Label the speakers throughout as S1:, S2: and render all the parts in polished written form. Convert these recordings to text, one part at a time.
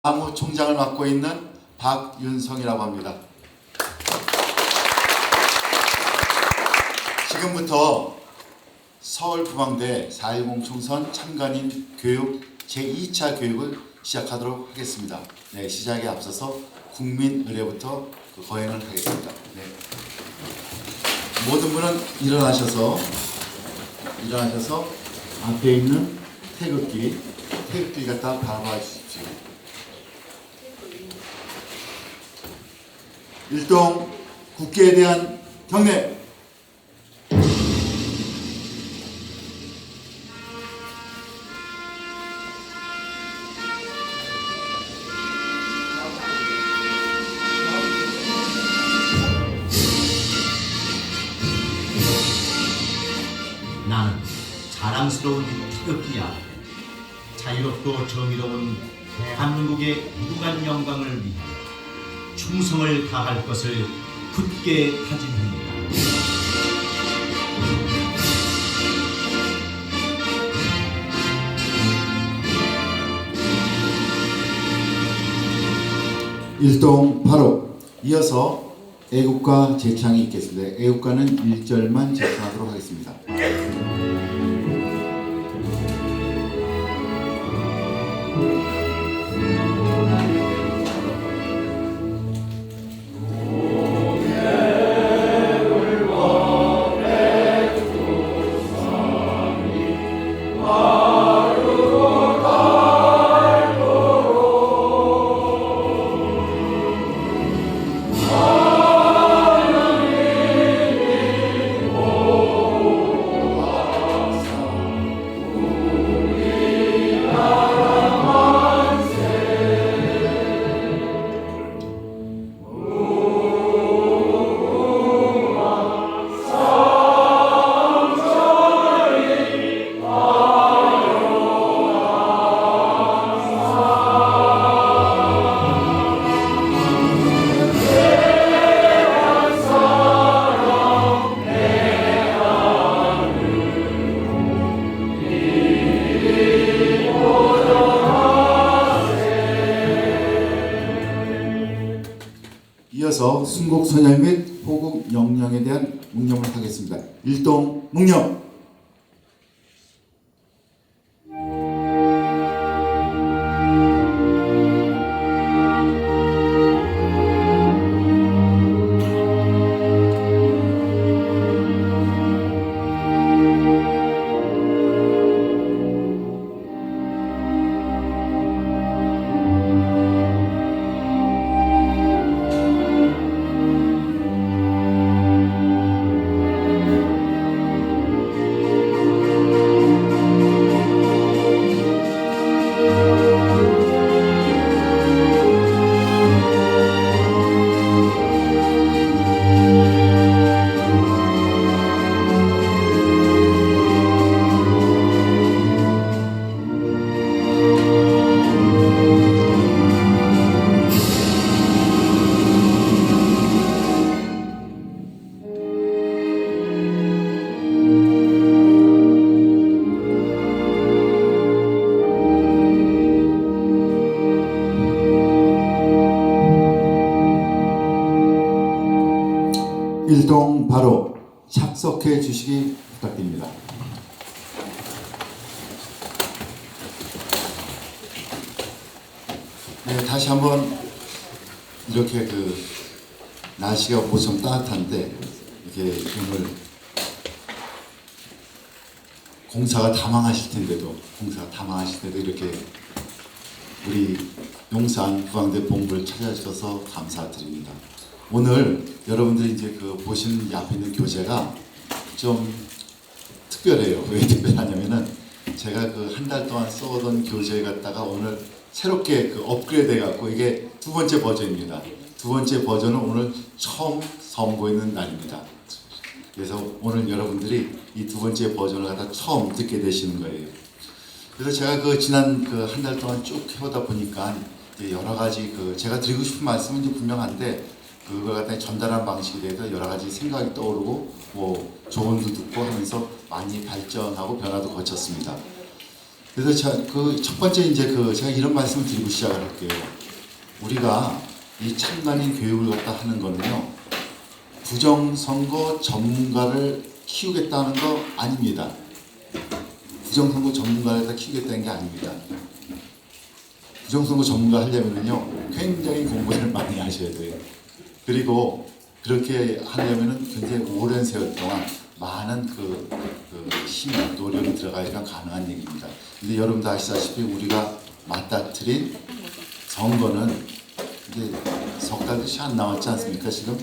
S1: 사무총장을 맡고 있는 박윤성이라고 합니다. 지금부터 서울부방대 4.10 총선 참관인 교육 제2차 교육을 시작하도록 하겠습니다. 네, 시작에 앞서서 국민의례부터 거행을 하겠습니다. 네. 모든 분은 일어나셔서 앞에 있는 태극기 갖다 밟아 주십시오. 일동 국회에 대한 경례.
S2: 나는 자랑스러운 태극기야. 자유롭고 정의로운 대한민국의 무궁한 영광을 위해 충성을 다할 것을 굳게 다짐합니다.
S1: 일동 8호. 이어서 애국가 제창이 있겠습니다. 애국가는 1절만 제창하도록 하겠습니다. 이어서 순국 선열 및 호국 영령에 대한 묵념을 하겠습니다. 일동 묵념. 일동 바로 착석해 주시기 부탁드립니다. 네, 다시 한번 이렇게 날씨가 보좀 따뜻한데 이렇게 오늘 공사가 다 망하실 텐데도 이렇게 우리 용산 부방대 본부를 찾아주셔서 감사드립니다. 오늘 여러분들이 이제 보시는 이 앞에 있는 교재가 좀 특별해요. 왜 특별하냐면은 제가 한 달 동안 써오던 교재 갖다가 오늘 새롭게 업그레이드 해갖고 이게 두 번째 버전입니다. 두 번째 버전은 오늘 처음 선보이는 날입니다. 그래서 오늘 여러분들이 이 두 번째 버전을 갖다 처음 듣게 되시는 거예요. 그래서 제가 지난 한 달 동안 쭉 해오다 보니까 여러 가지 제가 드리고 싶은 말씀은 좀 분명한데 그걸 갖다 전달한 방식에 대해서 여러 가지 생각이 떠오르고 조언도 듣고 하면서 많이 발전하고 변화도 거쳤습니다. 그래서 첫 번째 제가 이런 말씀을 드리고 시작을 할게요. 우리가 이 참관인 교육을 갖다 하는 거는요, 부정선거 전문가를 키우겠다는 거 아닙니다. 부정선거 전문가를 다 키우겠다는 게 아닙니다. 부정선거 전문가 하려면은요, 굉장히 공부를 많이 하셔야 돼요. 그리고 그렇게 하려면은 굉장히 오랜 세월 동안 많은 힘, 노력이 들어가야지만 가능한 얘기입니다. 근데 여러분도 아시다시피 우리가 맞닥뜨린 선거는 이제 석 달도 안 남았지 않습니까? 지금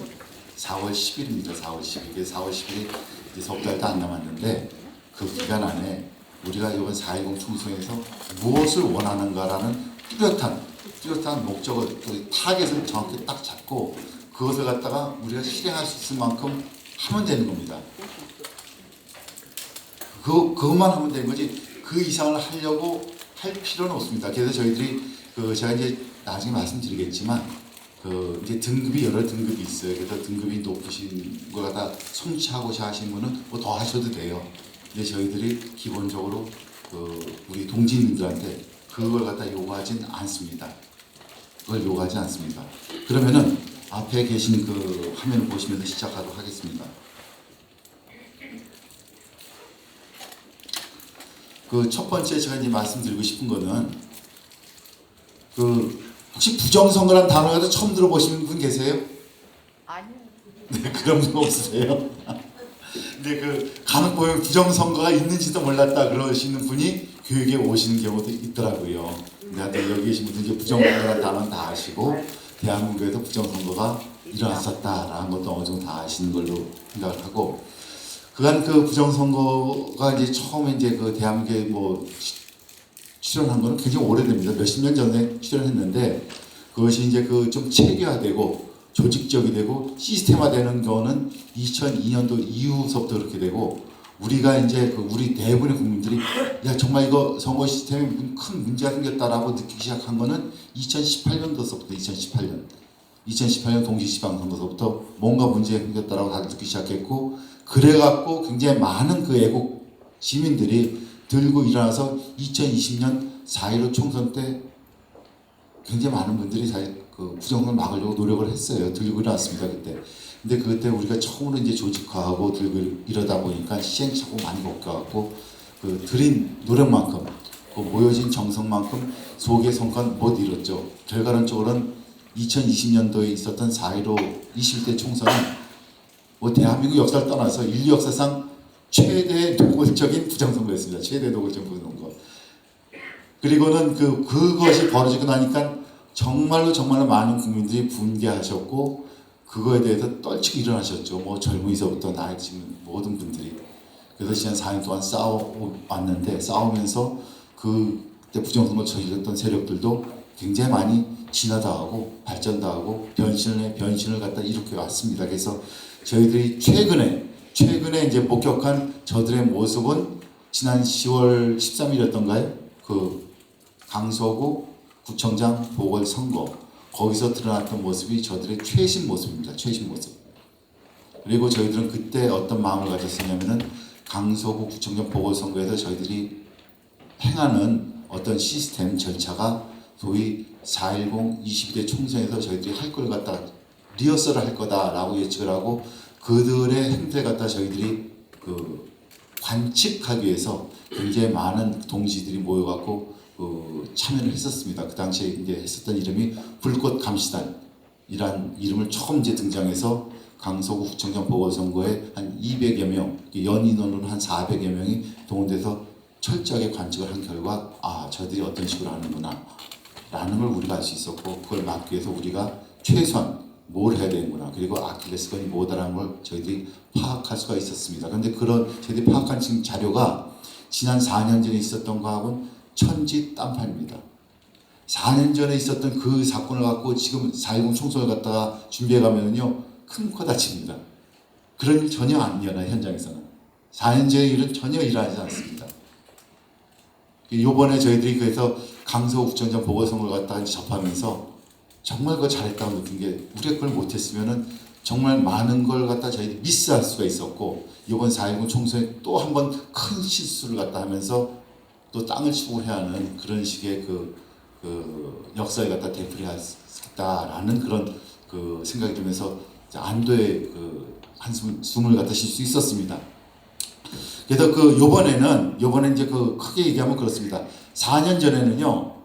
S1: 4월 10일입니다. 4월 10일. 4월 10일이 이제 석 달도 안 남았는데 그 기간 안에 우리가 이번 4.10 총선에서 무엇을 원하는가라는 뚜렷한 목적을, 그 타겟을 정확히 딱 잡고 그것을 갖다가 우리가 실행할 수 있을 만큼 하면 되는 겁니다. 그것만 하면 되는 거지 그 이상을 하려고 할 필요는 없습니다. 그래서 저희들이 제가 이제 나중에 말씀드리겠지만 이제 등급이 여러 등급이 있어요. 그래서 등급이 높으신 거 갖다 성취하고자 하시는 분은 뭐 더 하셔도 돼요. 근데 저희들이 기본적으로 우리 동지님들한테 그걸 갖다 요구하진 않습니다. 그걸 요구하지 않습니다. 그러면은 앞에 계신 그 화면을 보시면서 시작하도록 하겠습니다. 그 첫 번째 제가 이제 말씀드리고 싶은 거는 혹시 부정선거란 단어가 처음 들어보시는 분 계세요?
S3: 아니요.
S1: 네, 그런 분 없으세요? 근데 간혹 보면 부정선거가 있는지도 몰랐다 그러시는 분이 교육에 오시는 경우도 있더라고요. 근데 여기 계신 분들 이제 부정선거란 단어는 다 아시고 대한민국에서 부정선거가 일어났었다라는 것도 어느 정도 다 아시는 걸로 생각을 하고 그간 그 부정선거가 이제 처음에 이제 대한민국에 출연한 거는 굉장히 오래됩니다. 몇십 년 전에 출연했는데 그것이 이제 좀 체계화되고 조직적이 되고 시스템화되는 거는 2002년도 이후서부터 그렇게 되고 우리가 이제 우리 대부분의 국민들이 야 정말 이거 선거 시스템에 큰 문제가 생겼다라고 느끼기 시작한 거는 2018년도서부터 2018년 동시지방선거서부터 뭔가 문제가 생겼다라고 다들 느끼기 시작했고 그래갖고 굉장히 많은 애국 시민들이 들고 일어나서 2020년 4.15 총선 때 굉장히 많은 분들이 부정선거를 막으려고 노력을 했어요. 들고 일어났습니다 그때. 근데 그때 우리가 처음으로 이제 조직화하고 들고 이러다 보니까 시행착오 많이 겪어갖고 들인 노력만큼 모여진 정성만큼 속의 성과는 못 이뤘죠. 결과론적으로는 2020년도에 있었던 4.15 21대 총선은 대한민국 역사를 떠나서 인류 역사상 최대 노골적인 부정선거였습니다. 최대 노골적인 부정선거. 그리고는 그것이 벌어지고 나니까 정말로 많은 국민들이 분개하셨고 그거에 대해서 떨치고 일어나셨죠. 젊은이서부터 나이 지금 모든 분들이. 그래서 지난 4년 동안 싸워왔는데 싸우면서 그때 부정선거 저질렀던 세력들도 굉장히 많이 진화당하고 발전당하고 변신을 갖다 일으켜 왔습니다. 그래서 저희들이 최근에 이제 목격한 저들의 모습은 지난 10월 13일이었던가요? 강서구 구청장 보궐선거 거기서 드러났던 모습이 저들의 최신 모습입니다. 최신 모습. 그리고 저희들은 그때 어떤 마음을 가졌었냐면은 강서구 구청장 보궐선거에서 저희들이 행하는 어떤 시스템 절차가 소위 4.10 22대 총선에서 저희들이 할 걸 갖다 리허설을 할 거다라고 예측을 하고 그들의 행태를 갖다 저희들이 관측하기 위해서 굉장히 많은 동지들이 모여갖고 참여를 했었습니다. 그 당시에 이제 했었던 이름이 불꽃 감시단이란 이름을 처음 이제 등장해서 강서구 구청장 보궐선거에 한 200여 명, 연인원으로 한 400여 명이 동원돼서 철저하게 관측을 한 결과 저들이 어떤 식으로 하는구나 라는 걸 우리가 알 수 있었고 그걸 막기 위해서 우리가 최소한 뭘 해야 되는구나 그리고 아킬레스건이 뭐다라는 걸 저희들이 파악할 수가 있었습니다. 그런데 저희들이 파악한 지금 자료가 지난 4년 전에 있었던 거하고는 천지 딴판입니다. 4년 전에 있었던 그 사건을 갖고 지금 4.10 총선을 갖다가 준비해 가면은요 큰 코 다칩니다. 그런 일 전혀 안 일어나요. 현장에서는 4년 전의 일은 전혀 일어나지 않습니다. 요번에 저희들이 그래서 강서구청장 보궐선거를 갖다가 접하면서 정말 그거 잘했다고 느낀 게 우리가 그걸 못했으면은 정말 많은 걸 갖다 저희들이 미스할 수가 있었고 이번 4.19 총선에 또 한 번 큰 실수를 갖다 하면서 또 땅을 치고 해야 하는 그런 식의 그 역사에 갖다 되풀이하겠다라는 그런 그 생각이 들면서 안도의 그 한숨을 갖다 쉴 수 있었습니다. 그래서 그 요번에 이제 그 크게 얘기하면 그렇습니다. 4년 전에는요,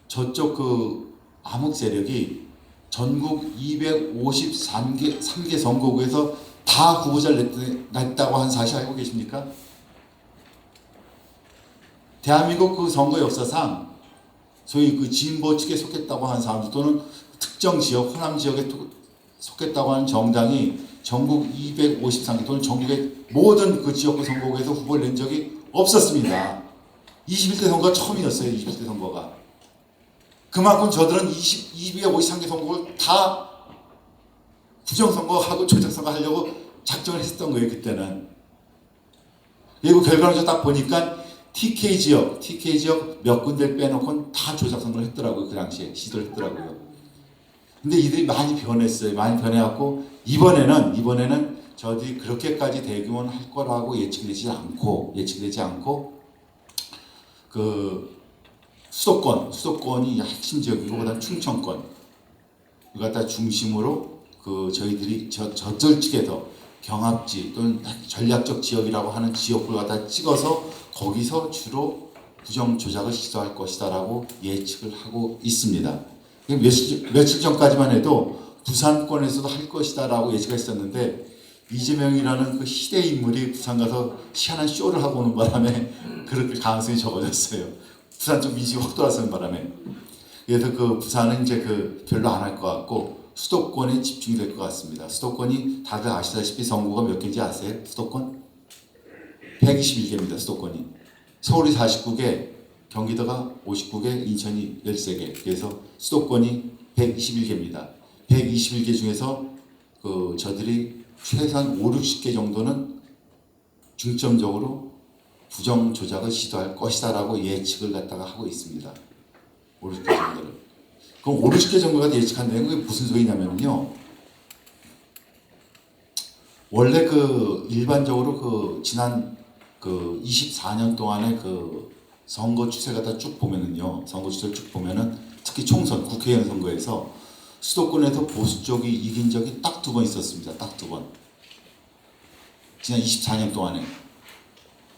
S1: 저쪽 그 암흑 세력이 전국 253개 선거구에서 다 후보자를 냈다고 한 사실 알고 계십니까? 대한민국 그 선거 역사상 소위 그 진보 측에 속했다고 하는 사람들 또는 특정 지역, 호남 지역에 속했다고 하는 정당이 전국 253개 또는 전국의 모든 그 지역구 선거구에서 후보를 낸 적이 없었습니다. 21대 선거가 처음이었어요. 21대 선거가. 그만큼 저들은 253개 선거를 다 부정선거하고 조작선거 하려고 작정을 했었던 거예요. 그때는. 그리고 결과를 딱 보니까 TK 지역 몇 군데를 빼놓고는 다 조작선거를 했더라고요. 그 당시에 시도를 했더라고요. 근데 이들이 많이 변했어요. 많이 변해갖고 이번에는 저들이 그렇게까지 대규모는 할 거라고 예측되지 않고 그 수도권이 핵심 지역이고 그다음 충청권 이거 갖다 중심으로 그 저희들이 저들 측에서 경합지 또는 전략적 지역이라고 하는 지역을 갖다 찍어서 거기서 주로 부정 조작을 시도할 것이다라고 예측을 하고 있습니다. 며칠 전까지만 해도 부산권에서도 할 것이다라고 예측했었는데 이재명이라는 그 시대 인물이 부산 가서 희한한 쇼를 하고 오는 바람에 그렇게 가능성이 적어졌어요. 부산 쪽 민심이 확 돌아서는 바람에. 그래서 그 부산은 이제 그 별로 안 할 것 같고 수도권에 집중이 될 것 같습니다. 수도권이 다들 아시다시피 선거가 몇 개인지 아세요? 수도권? 121개입니다. 수도권이. 서울이 49개, 경기도가 59개, 인천이 13개. 그래서 수도권이 121개입니다. 121개 중에서 그 저들이 최소한 5, 60개 정도는 중점적으로 부정 조작을 시도할 것이다라고 예측을 갖다가 하고 있습니다. 5, 60개 정도를. 그럼 5, 60개 정도가 예측한다는 게 무슨 소리냐면요. 원래 그 일반적으로 그 지난 그 24년 동안의 그 선거 추세 갖다 쭉 보면은요. 선거 추세를 쭉 보면은 특히 총선 국회의원 선거에서 수도권에서 보수 쪽이 이긴 적이 딱 2번 있었습니다. 딱 2번. 지난 24년 동안에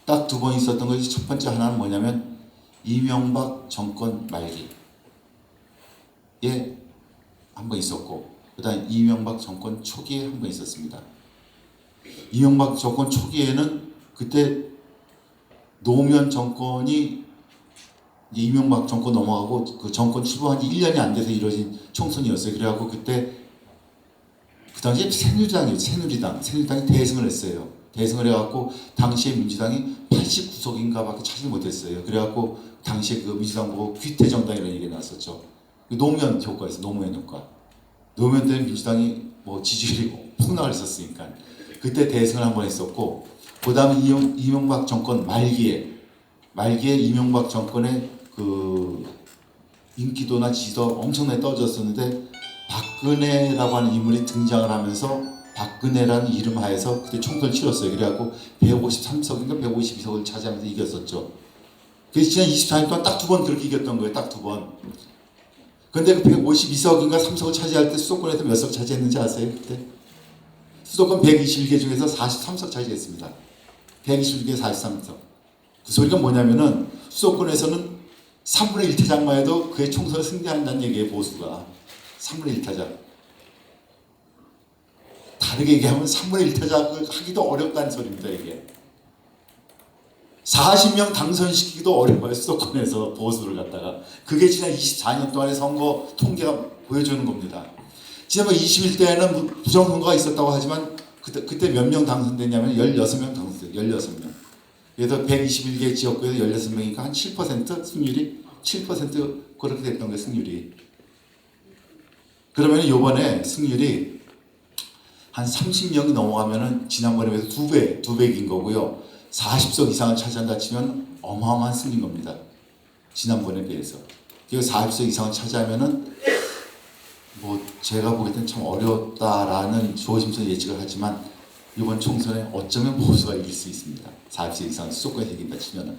S1: 딱 2번 있었던 것이 첫 번째 하나는 뭐냐면 이명박 정권 말기에 한 번 있었고 그다음 이명박 정권 초기에 한 번 있었습니다. 이명박 정권 초기에는 그때 노무현 정권이 이명박 정권 넘어가고 그 정권 출범한 지 1년이 안 돼서 이루어진 총선이었어요. 그래갖고 그때 그 당시에 새누리당이 대승을 했어요. 대승을 해갖고 당시에 민주당이 89석인가 밖에 차지 못했어요. 그래갖고 당시에 그 민주당 보고 귀태 정당이라는 얘기가 나왔었죠. 노무현 효과에서 노무현 효과. 노무현 때는 민주당이 뭐 지지율이 폭락을 했었으니까 그때 대승을 한번 했었고 그 다음에 이명박 정권 말기에 이명박 정권의 그 인기도나 지지도 엄청나게 떨어졌었는데 박근혜라고 하는 인물이 등장을 하면서 박근혜라는 이름 하에서 그때 총선을 치렀어요. 그래갖고 153석인가 152석을 차지하면서 이겼었죠. 그래서 지난 24년 동안 딱 2번 그렇게 이겼던 거예요. 딱 2번. 근데 그 152석인가 3석을 차지할 때 수도권에서 몇 석 차지했는지 아세요? 그때? 수도권 121개 중에서 43석 차지했습니다. 121개 43석. 그 소리가 뭐냐면은 수도권에서는 3분의 1타작만 해도 그의 총선을 승리한다는 얘기예요. 보수가. 3분의 1타작. 다르게 얘기하면 3분의 1타작을 하기도 어렵다는 소리입니다. 이게. 40명 당선시키기도 어려워요. 수도권에서 보수를 갖다가. 그게 지난 24년 동안의 선거 통계가 보여주는 겁니다. 지난번 21대에는 부정선거가 있었다고 하지만 그때 몇 명 당선됐냐면 16명 당선됐어요. 16명. 그래서 121개 지역구에서 16명이니까 한 7% 승률이 7% 그렇게 됐던 거예요. 승률이. 그러면 이번에 승률이 한 30명이 넘어가면은 지난번에 비해서 두 배인 거고요. 40석 이상을 차지한다 치면 어마어마한 승리인 겁니다. 지난번에 비해서. 그리고 40석 이상을 차지하면은 뭐 제가 보기에 참 어렵다라는 조심스러운 예측을 하지만 이번 총선에 어쩌면 보수가 이길 수 있습니다. 40석 이상 수도권에서 이긴다 치면은.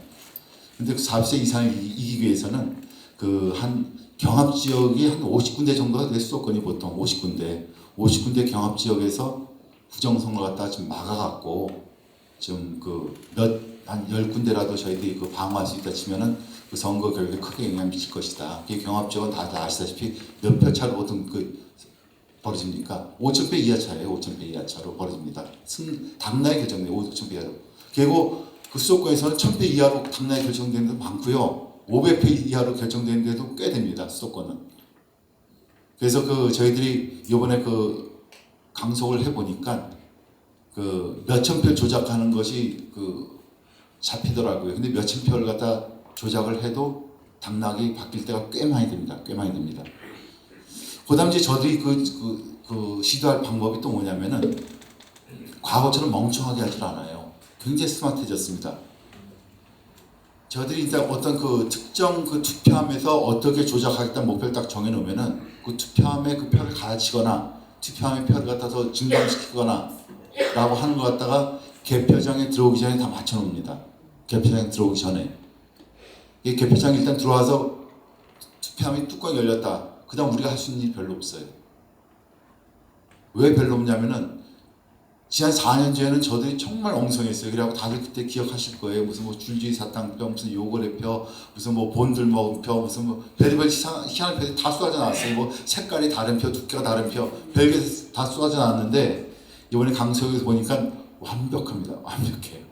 S1: 근데 그 40석 이상을 이기기 위해서는 그 한 경합 지역이 한 50군데 정도가 될 수도권이 보통 50군데 경합 지역에서 부정선거 갖다가 좀 막아갖고 좀 그 한 10군데라도 저희들이 그 방어할 수 있다 치면은 그 선거 결과에 크게 영향 미칠 것이다. 그 경합 지역은 다들 아시다시피 몇 표 차로 보통 그 벌어집니까? 5,000표 이하 차예요. 5,000표 이하 차로 벌어집니다. 당락이 결정돼요. 5,000표 이하로. 그리고 그 수도권에서는 1,000표 이하로 당락이 결정되는 데도 많고요. 500표 이하로 결정되는 데도 꽤 됩니다. 수도권은. 그래서 그 저희들이 이번에 그 강속을 해보니까 그 몇천 표 조작하는 것이 그 잡히더라고요. 근데 몇천 표를 갖다 조작을 해도 당락이 바뀔 때가 꽤 많이 됩니다. 꽤 많이 됩니다. 그다음 이제 저들이 그 시도할 방법이 또 뭐냐면은 과거처럼 멍청하게 하질 않아요. 굉장히 스마트해졌습니다. 저들이 이제 어떤 그 특정 그 투표함에서 어떻게 조작하겠다는 목표를 딱 정해놓으면은 그 투표함에 그 표를 갈아치거나 투표함의 표를 갖다 더 증강시키거나 라고 하는 것 갖다가 개표장에 들어오기 전에 다 맞춰놓습니다. 개표장에 들어오기 전에. 이 개표장에 일단 들어와서 투표함이 뚜껑이 열렸다. 그 다음 우리가 할 수 있는 일이 별로 없어요. 왜 별로 없냐면은 지난 4년 전에는 저들이 정말 엉성했어요. 그래갖고 다들 그때 기억하실 거예요. 무슨 뭐 줄지의 사탕표, 무슨 요거래표, 무슨 뭐 본들 먹은 표, 무슨 뭐 별의별 희한한 표들이 다 쏟아져 나왔어요. 뭐 색깔이 다른 표, 두께가 다른 표, 별게 다 쏟아져 나왔는데 이번에 강서에서 보니까 완벽합니다. 완벽해요.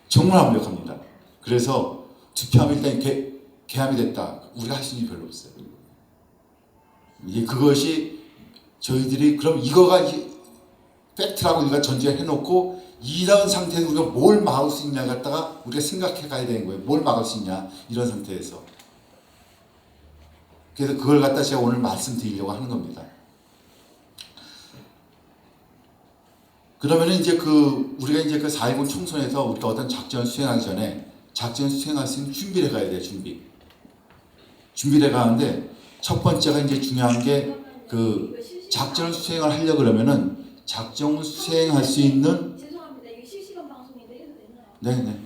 S1: 정말 완벽합니다. 그래서 투표함이 일단 개함이 됐다. 우리가 할 수 있는 일이 별로 없어요. 이게 그것이 저희들이 그럼 이거가 팩트라고 우리가 전제해 놓고 이런 상태에서 우리가 뭘 막을 수 있냐 갖다가 우리가 생각해 가야 되는 거예요. 뭘 막을 수 있냐 이런 상태에서. 그래서 그걸 갖다 제가 오늘 말씀드리려고 하는 겁니다. 그러면은 이제 우리가 이제 그 4.19 총선에서 우리가 어떤 작전을 수행하기 전에 작전 수행할 수 있는 준비를 해가야 돼요. 준비를 해가는데 첫 번째가 이제 중요한 게 그 작전을 수행을 하려고 그러면은 작전을 수행할 수 있는
S3: 죄송합니다. 이게 실시간 방송인데 해도 되나요?
S1: 네네.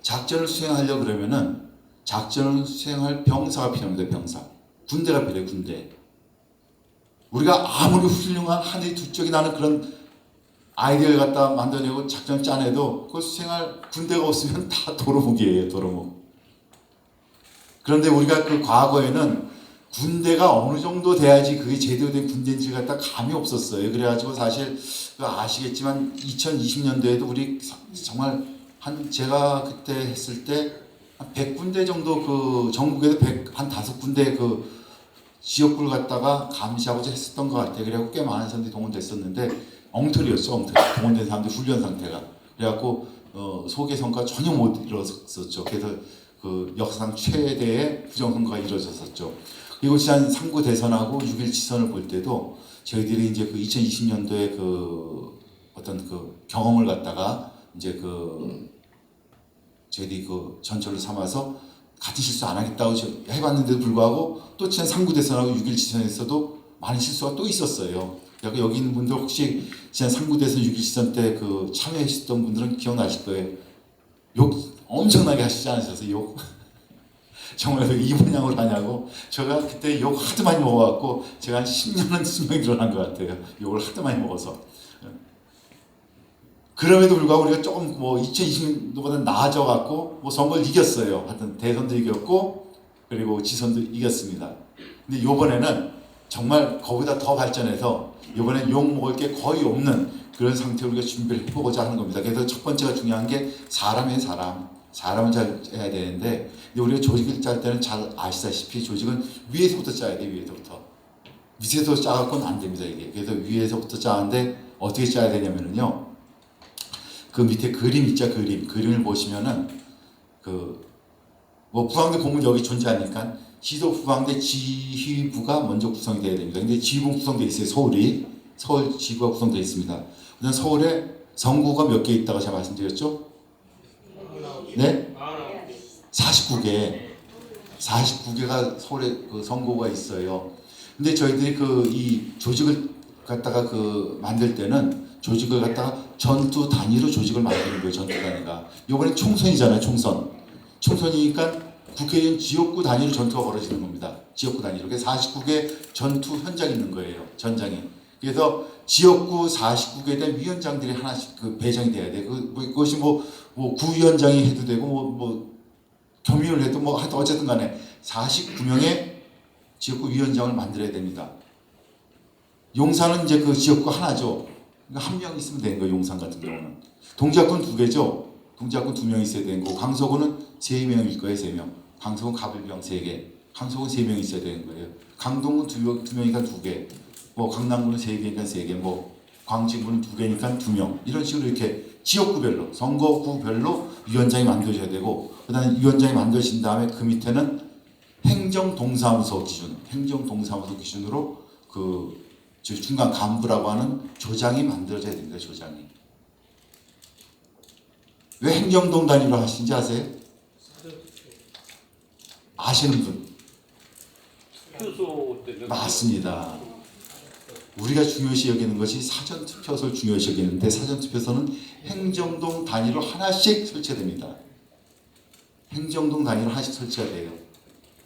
S1: 작전을 수행하려고 그러면은 작전을 수행할 병사가 필요합니다. 병사. 군대가 필요해요. 군대. 우리가 아무리 훌륭한 하늘이 두 쪽이 나는 그런 아이디어를 갖다 만들어내고 작전 짜내도 그걸 수행할 군대가 없으면 다 도루묵이에요. 도루묵. 그런데 우리가 그 과거에는 군대가 어느 정도 돼야지 그게 제대로 된 군대인지 갖다 감이 없었어요. 그래가지고 사실 아시겠지만 2020년도에도 우리 정말 제가 그때 했을 때 한 100군데 정도 그 전국에도 한 5군데 그 지역구를 갖다가 감시하고자 했었던 것 같아요. 그래갖고 꽤 많은 사람들이 동원됐었는데 엉터리였어. 엉터리. 동원된 사람들 훈련 상태가. 그래갖고 소개 성과 전혀 못 이뤘었죠. 그래서 그 역사상 최대의 부정선거가 이루어졌었죠. 그리고 지난 3구 대선하고 6.1 지선을 볼 때도 저희들이 이제 그 2020년도에 그 어떤 그 경험을 갖다가 이제 저희들이 그 전철로 삼아서 같은 실수 안 하겠다고 해봤는데도 불구하고 또 지난 3구 대선하고 6.1 지선에서도 많은 실수가 또 있었어요. 그러니까 여기 있는 분들 혹시 지난 3구 대선 6.1 지선 때 그 참여하셨던 분들은 기억나실 거예요. 욕 엄청나게 하시지 않으셨어요? 욕? 정말 왜 이분양으로 하냐고. 제가 그때 욕 하도 많이 먹어갖고 제가 한 10년은 수명이 늘어난 것 같아요. 욕을 하도 많이 먹어서. 그럼에도 불구하고 우리가 조금 뭐 2020년도보다 나아져갖고 뭐 선거를 이겼어요. 하여튼 대선도 이겼고 그리고 지선도 이겼습니다. 근데 요번에는 정말 거기다 더 발전해서 요번엔 욕 먹을 게 거의 없는 그런 상태로 우리가 준비를 해보고자 하는 겁니다. 그래서 첫 번째가 중요한 게 사람의 사람을 잘 해야 되는데 근데 우리가 조직을 짤 때는 잘 아시다시피 조직은 위에서부터 짜야 돼요. 위에서부터. 밑에서 짜갖고는 안 됩니다. 이게. 그래서 위에서부터 짜는데 어떻게 짜야 되냐면요. 그 밑에 그림 있죠. 그림을 보시면은 뭐 부방대 공문 여기 존재하니까 지도 부방대 지휘부가 먼저 구성이 돼야 됩니다. 근데 지휘부 구성되어 있어요. 서울 지구가 구성되어 있습니다. 그다음 서울에 성구가 몇 개 있다고 제가 말씀드렸죠? 네? 49개가 서울에 그 성구가 있어요. 근데 저희들이 이 조직을 갖다가 만들 때는 조직을 갖다가 전투 단위로 조직을 만드는 거예요. 전투 단위가. 이번에 총선이잖아요. 총선이니까 국회의원 지역구 단위로 전투가 벌어지는 겁니다. 지역구 단위로. 그래서 49개 전투 현장이 있는 거예요. 전장이. 그래서 지역구 49개에 대한 위원장들이 하나씩 그 배정이 돼야 돼. 그것이 뭐 구위원장이 해도 되고 뭐 겸임을 해도 뭐 하여튼 어쨌든 간에 49명의 지역구 위원장을 만들어야 됩니다. 용산은 이제 그 지역구 하나죠. 그러니까 한 명 있으면 되는 거예요. 용산 같은 경우는. 동작군 2개죠. 동작군 2명 있어야 되는 거고 강서구는 3명일 거예요. 3명. 강서군 가불병 3개. 강서군 3명 있어야 되는 거예요. 강동군 2명이니까 2개. 뭐 강남구는 3개니까 3개. 뭐 광진구는 2개니까 2명. 이런 식으로 이렇게 지역구별로 선거구별로 위원장이 만들어져야 되고 그다음에 위원장이 만들어진 다음에 그 밑에는 행정동사무소 기준으로 그 중간 간부라고 하는 조장이 만들어져야 됩니다. 조장이. 왜 행정동 단위로 하신지 아세요? 아시는 분?
S4: 투표 때는
S1: 맞습니다. 우리가 중요시 여기는 것이 사전투표소를 중요시 여기는데 사전투표소는 행정동 단위로 하나씩 설치됩니다. 행정동 단위로 하나씩 설치가 돼요.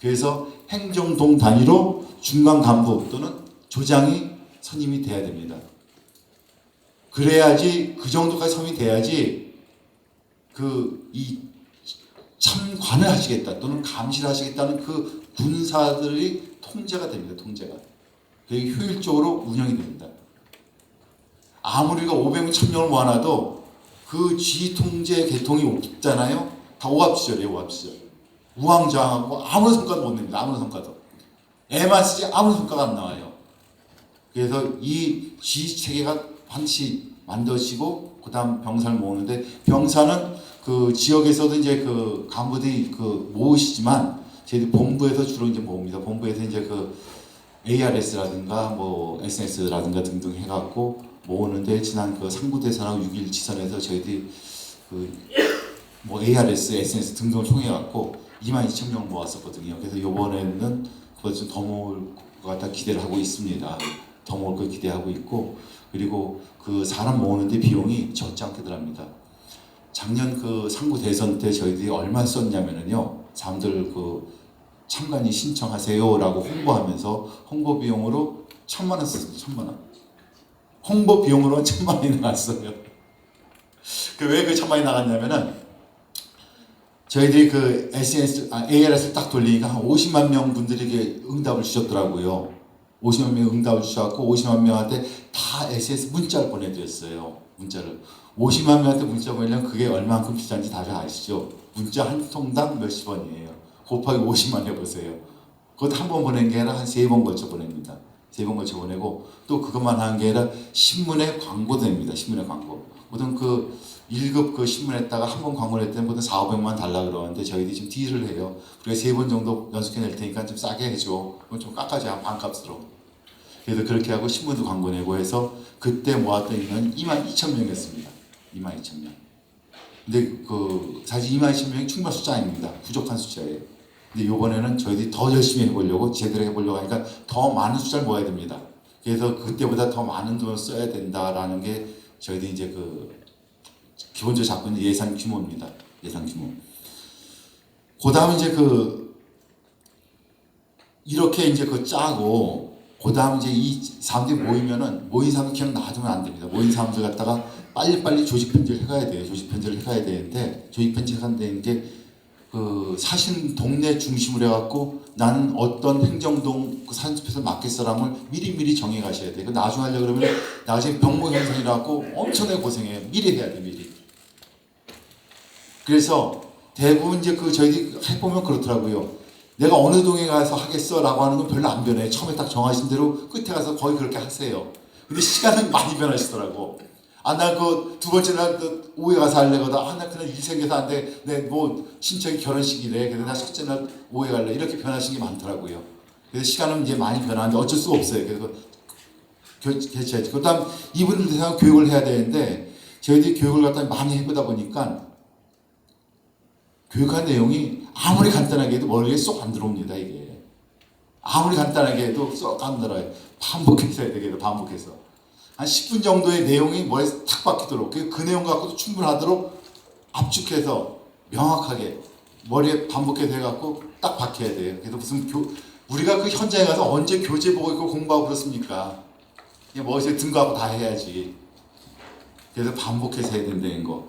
S1: 그래서 행정동 단위로 중간 간부 또는 조장이 선임이 돼야 됩니다. 그래야지 그 정도까지 선임이 돼야지 이 참관을 하시겠다 또는 감시를 하시겠다는 그 군사들이 통제가 됩니다. 통제가. 그게 효율적으로 운영이 됩니다. 아무리 우리가 500명, 1000명을 모아놔도 그 쥐통제 계통이 없잖아요. 다 오합지졸이에요. 오합지졸. 우왕좌왕하고 아무런 성과도 못 냅니다. 아무런 성과도. 애만 쓰지 아무런 성과가 안 나와요. 그래서 이 쥐체계가 반드시 만들어지고 그 다음 병사를 모으는데 병사는 그 지역에서도 이제 그 간부들이 그 모으시지만 저희들 본부에서 주로 이제 모읍니다. 본부에서 이제 그 ARS라든가 뭐 SNS라든가 등등 해갖고 모으는데 지난 그 상부대선하고 6.1 지선에서 저희들이 그 뭐 ARS, SNS 등등을 통해갖고 22,000명을 모았었거든요. 그래서 이번에는 그것 좀 더 모을 것 같다 기대를 하고 있습니다. 더 모을 걸 기대하고 있고 그리고 그 사람 모으는데 비용이 적지 않게 들어갑니다. 작년 그 상부 대선 때 저희들이 얼마 썼냐면은요, 사람들 그 참관이 신청하세요라고 홍보하면서 홍보 비용으로 1,000만 원 썼어요. 1,000만 원. 홍보 비용으로 1,000만 원이 나갔어요. 왜 그 1,000만 원이 나갔냐면은 저희들이 그 ARS를 딱 돌리니까 한 50만 명 분들에게 응답을 주셨더라고요. 50만 명 응답을 주셔갖고 50만 명한테 다 SS 문자를 보내드렸어요. 문자를. 50만 명한테 문자 보내려면 그게 얼마만큼 비싼지 다들 아시죠? 문자 한 통당 몇십 원이에요. 곱하기 50만 해보세요. 그것도 한 번 보낸 게 아니라 한 3번 걸쳐 보냅니다. 3번 걸쳐 보내고 또 그것만 하는 게 아니라 신문에 광고도 냅니다. 신문에 광고. 보통 그 1급 그 신문에다가 한 번 광고를 했을 때는 보통 400~500만 달라 그러는데 저희들이 지금 딜을 해요. 우리가 3번 정도 연속해 낼 테니까 좀 싸게 해줘. 그건 좀 깎아줘야 반값으로. 그래서 그렇게 하고 신문도 광고 내고 해서 그때 모았던 인원은 22,000명이었습니다. 22,000명. 근데 그 사실 22,000명이 충분한 숫자 아닙니다. 부족한 숫자예요. 근데 이번에는 저희들이 더 열심히 해보려고 제대로 해보려고 하니까 더 많은 숫자를 모아야 됩니다. 그래서 그때보다 더 많은 돈을 써야 된다라는 게 저희들이 이제 그 기본적으로 잡고 있는 예산 규모입니다. 예산 규모. 그 다음에 이제 이렇게 이제 짜고 그 다음 이제 이 사람들이 모인 사람들 그냥 놔두면 안 됩니다. 모인 사람들 갖다가 빨리빨리 조직 편집을 해가야 돼요. 조직 편집을 해가야 되는데 조직 편집을 한다는 게 사신 동네 중심으로 해갖고 나는 어떤 행정동 그 사전투표소를 맡길 사람을 미리 정해 가셔야 돼요. 나중에 하려고 그러면 나중에 병모 형성이라고 엄청나게 고생해요. 미리 해야 돼, 미리. 그래서 대부분 이제 저희들이 해보면 그렇더라고요. 내가 어느 동에 가서 하겠어라고 하는 건 별로 안 변해요. 처음에 딱 정하신 대로 끝에 가서 거의 그렇게 하세요. 근데 시간은 많이 변하시더라고. 나 그 두 번째 날 오후에 가서 할래거든. 나 그날 일 생겨서 안 돼. 내 뭐 친척이 결혼식이래. 그래서 나 첫째 날 오후에 갈래. 이렇게 변하신 게 많더라고요. 그래서 시간은 이제 많이 변하는데 어쩔 수가 없어요. 그래서 개최하지. 그다음 이분들 대상 교육을 해야 되는데 저희들이 교육을 갖다 많이 해보다 보니까 교육한 내용이 아무리 간단하게 해도 머리에 쏙 안 들어옵니다. 이게 아무리 간단하게 해도 쏙 안 들어요. 반복해서 해야 되겠다. 반복해서. 한 10분 정도의 내용이 머리에 탁 박히도록 그 내용 갖고도 충분하도록 압축해서 명확하게 머리에 반복해서 해갖고 딱 박혀야 돼요. 그래서 무슨 우리가 그 현장에 가서 언제 교재 보고 있고 공부하고 그렇습니까? 그냥 머리에 등거하고 다 해야지. 그래서 반복해서 해야 된다는 거.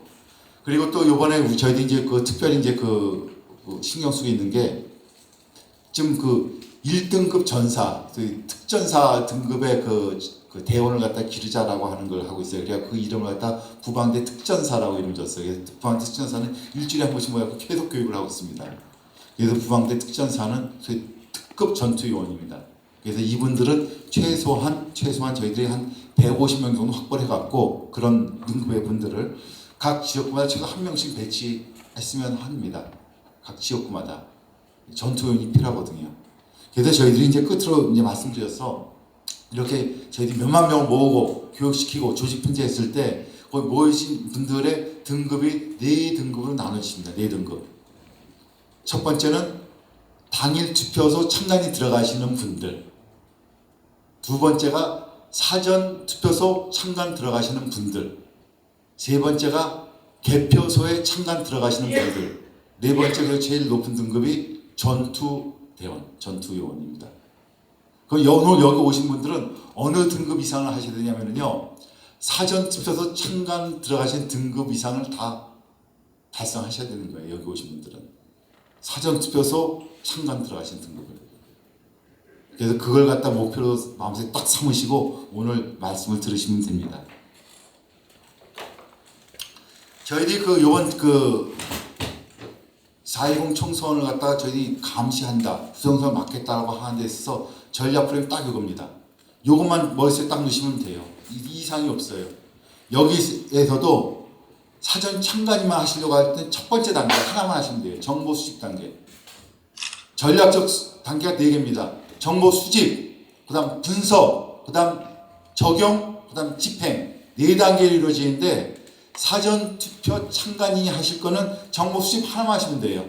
S1: 그리고 또 요번에 저희도 이제 그 특별히 이제 그 신경 쓰고 있는 게 지금 그 1등급 전사, 그 특전사 등급의 그 대원을 갖다 기르자라고 하는 걸 하고 있어요. 그래서 그 이름을 갖다 부방대 특전사라고 이름 줬어요. 그래서 부방대 특전사는 일주일에 한 번씩 모여서 계속 교육을 하고 있습니다. 그래서 부방대 특전사는 특급 전투요원입니다. 그래서 이분들은 최소한 저희들이 한 150명 정도 확보를 해갖고 그런 등급의 분들을 각 지역구마다 최소 한 명씩 배치했으면 합니다. 각 지역구마다 전투요원이 필요하거든요. 그래서 저희들이 이제 끝으로 이제 말씀드려서 이렇게 저희들이 몇만 명을 모으고 교육시키고 조직 편제했을 때 거기 모이신 분들의 등급이 4등급으로 나눠집니다. 4등급. 첫 번째는 당일 투표소 참관이 들어가시는 분들. 두 번째가 사전 투표소 참관 들어가시는 분들. 세 번째가 개표소에 참관 들어가시는 분들. 네 번째가 제일 높은 등급이 전투대원, 전투요원입니다. 그럼 오늘 여기 오신 분들은 어느 등급 이상을 하셔야 되냐면요. 사전 투표소 참관 들어가신 등급 이상을 다 달성하셔야 되는 거예요. 여기 오신 분들은. 사전 투표소 참관 들어가신 등급을. 그래서 그걸 갖다 목표로 마음속에 딱 삼으시고 오늘 말씀을 들으시면 됩니다. 저희들이 요번 4.10 총선을 갖다가 저희들이 감시한다, 부정선을 막겠다라고 하는 데 있어서 전략 프레임 딱 이겁니다. 요것만 머릿속에 딱 넣으시면 돼요. 이 이상이 없어요. 여기에서도 사전 참관이만 하시려고 할 때 첫 번째 단계 하나만 하시면 돼요. 정보 수집 단계. 전략적 단계가 4개입니다. 정보 수집, 그 다음 분석, 그 다음 적용, 그 다음 집행. 4단계로 이루어지는데 사전 투표 참관인이 하실 거는 정보 수집 하나만 하시면 돼요.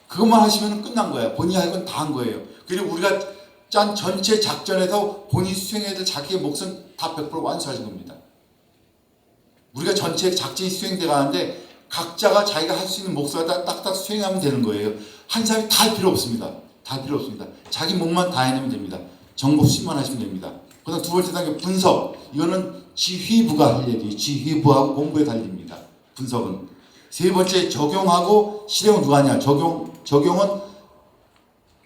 S1: 그것만 하시면 끝난 거예요. 본인이 할 건 다 한 거예요. 그리고 우리가 짠 전체 작전에서 본인이 수행해야 될 자기의 몫은 다 100% 완수하신 겁니다. 우리가 전체 작전이 수행돼 가는데 각자가 자기가 할 수 있는 몫을 딱딱 수행하면 되는 거예요. 한 사람이 다 할 필요 없습니다. 다 할 필요 없습니다. 자기 몫만 다 해내면 됩니다. 정보 수집만 하시면 됩니다. 그 다음 두 번째 단계 분석. 이거는 지휘부가 할 일이에요. 지휘부하고 본부에 달립니다. 분석은. 세 번째 적용하고 실행은 누가 하냐. 적용은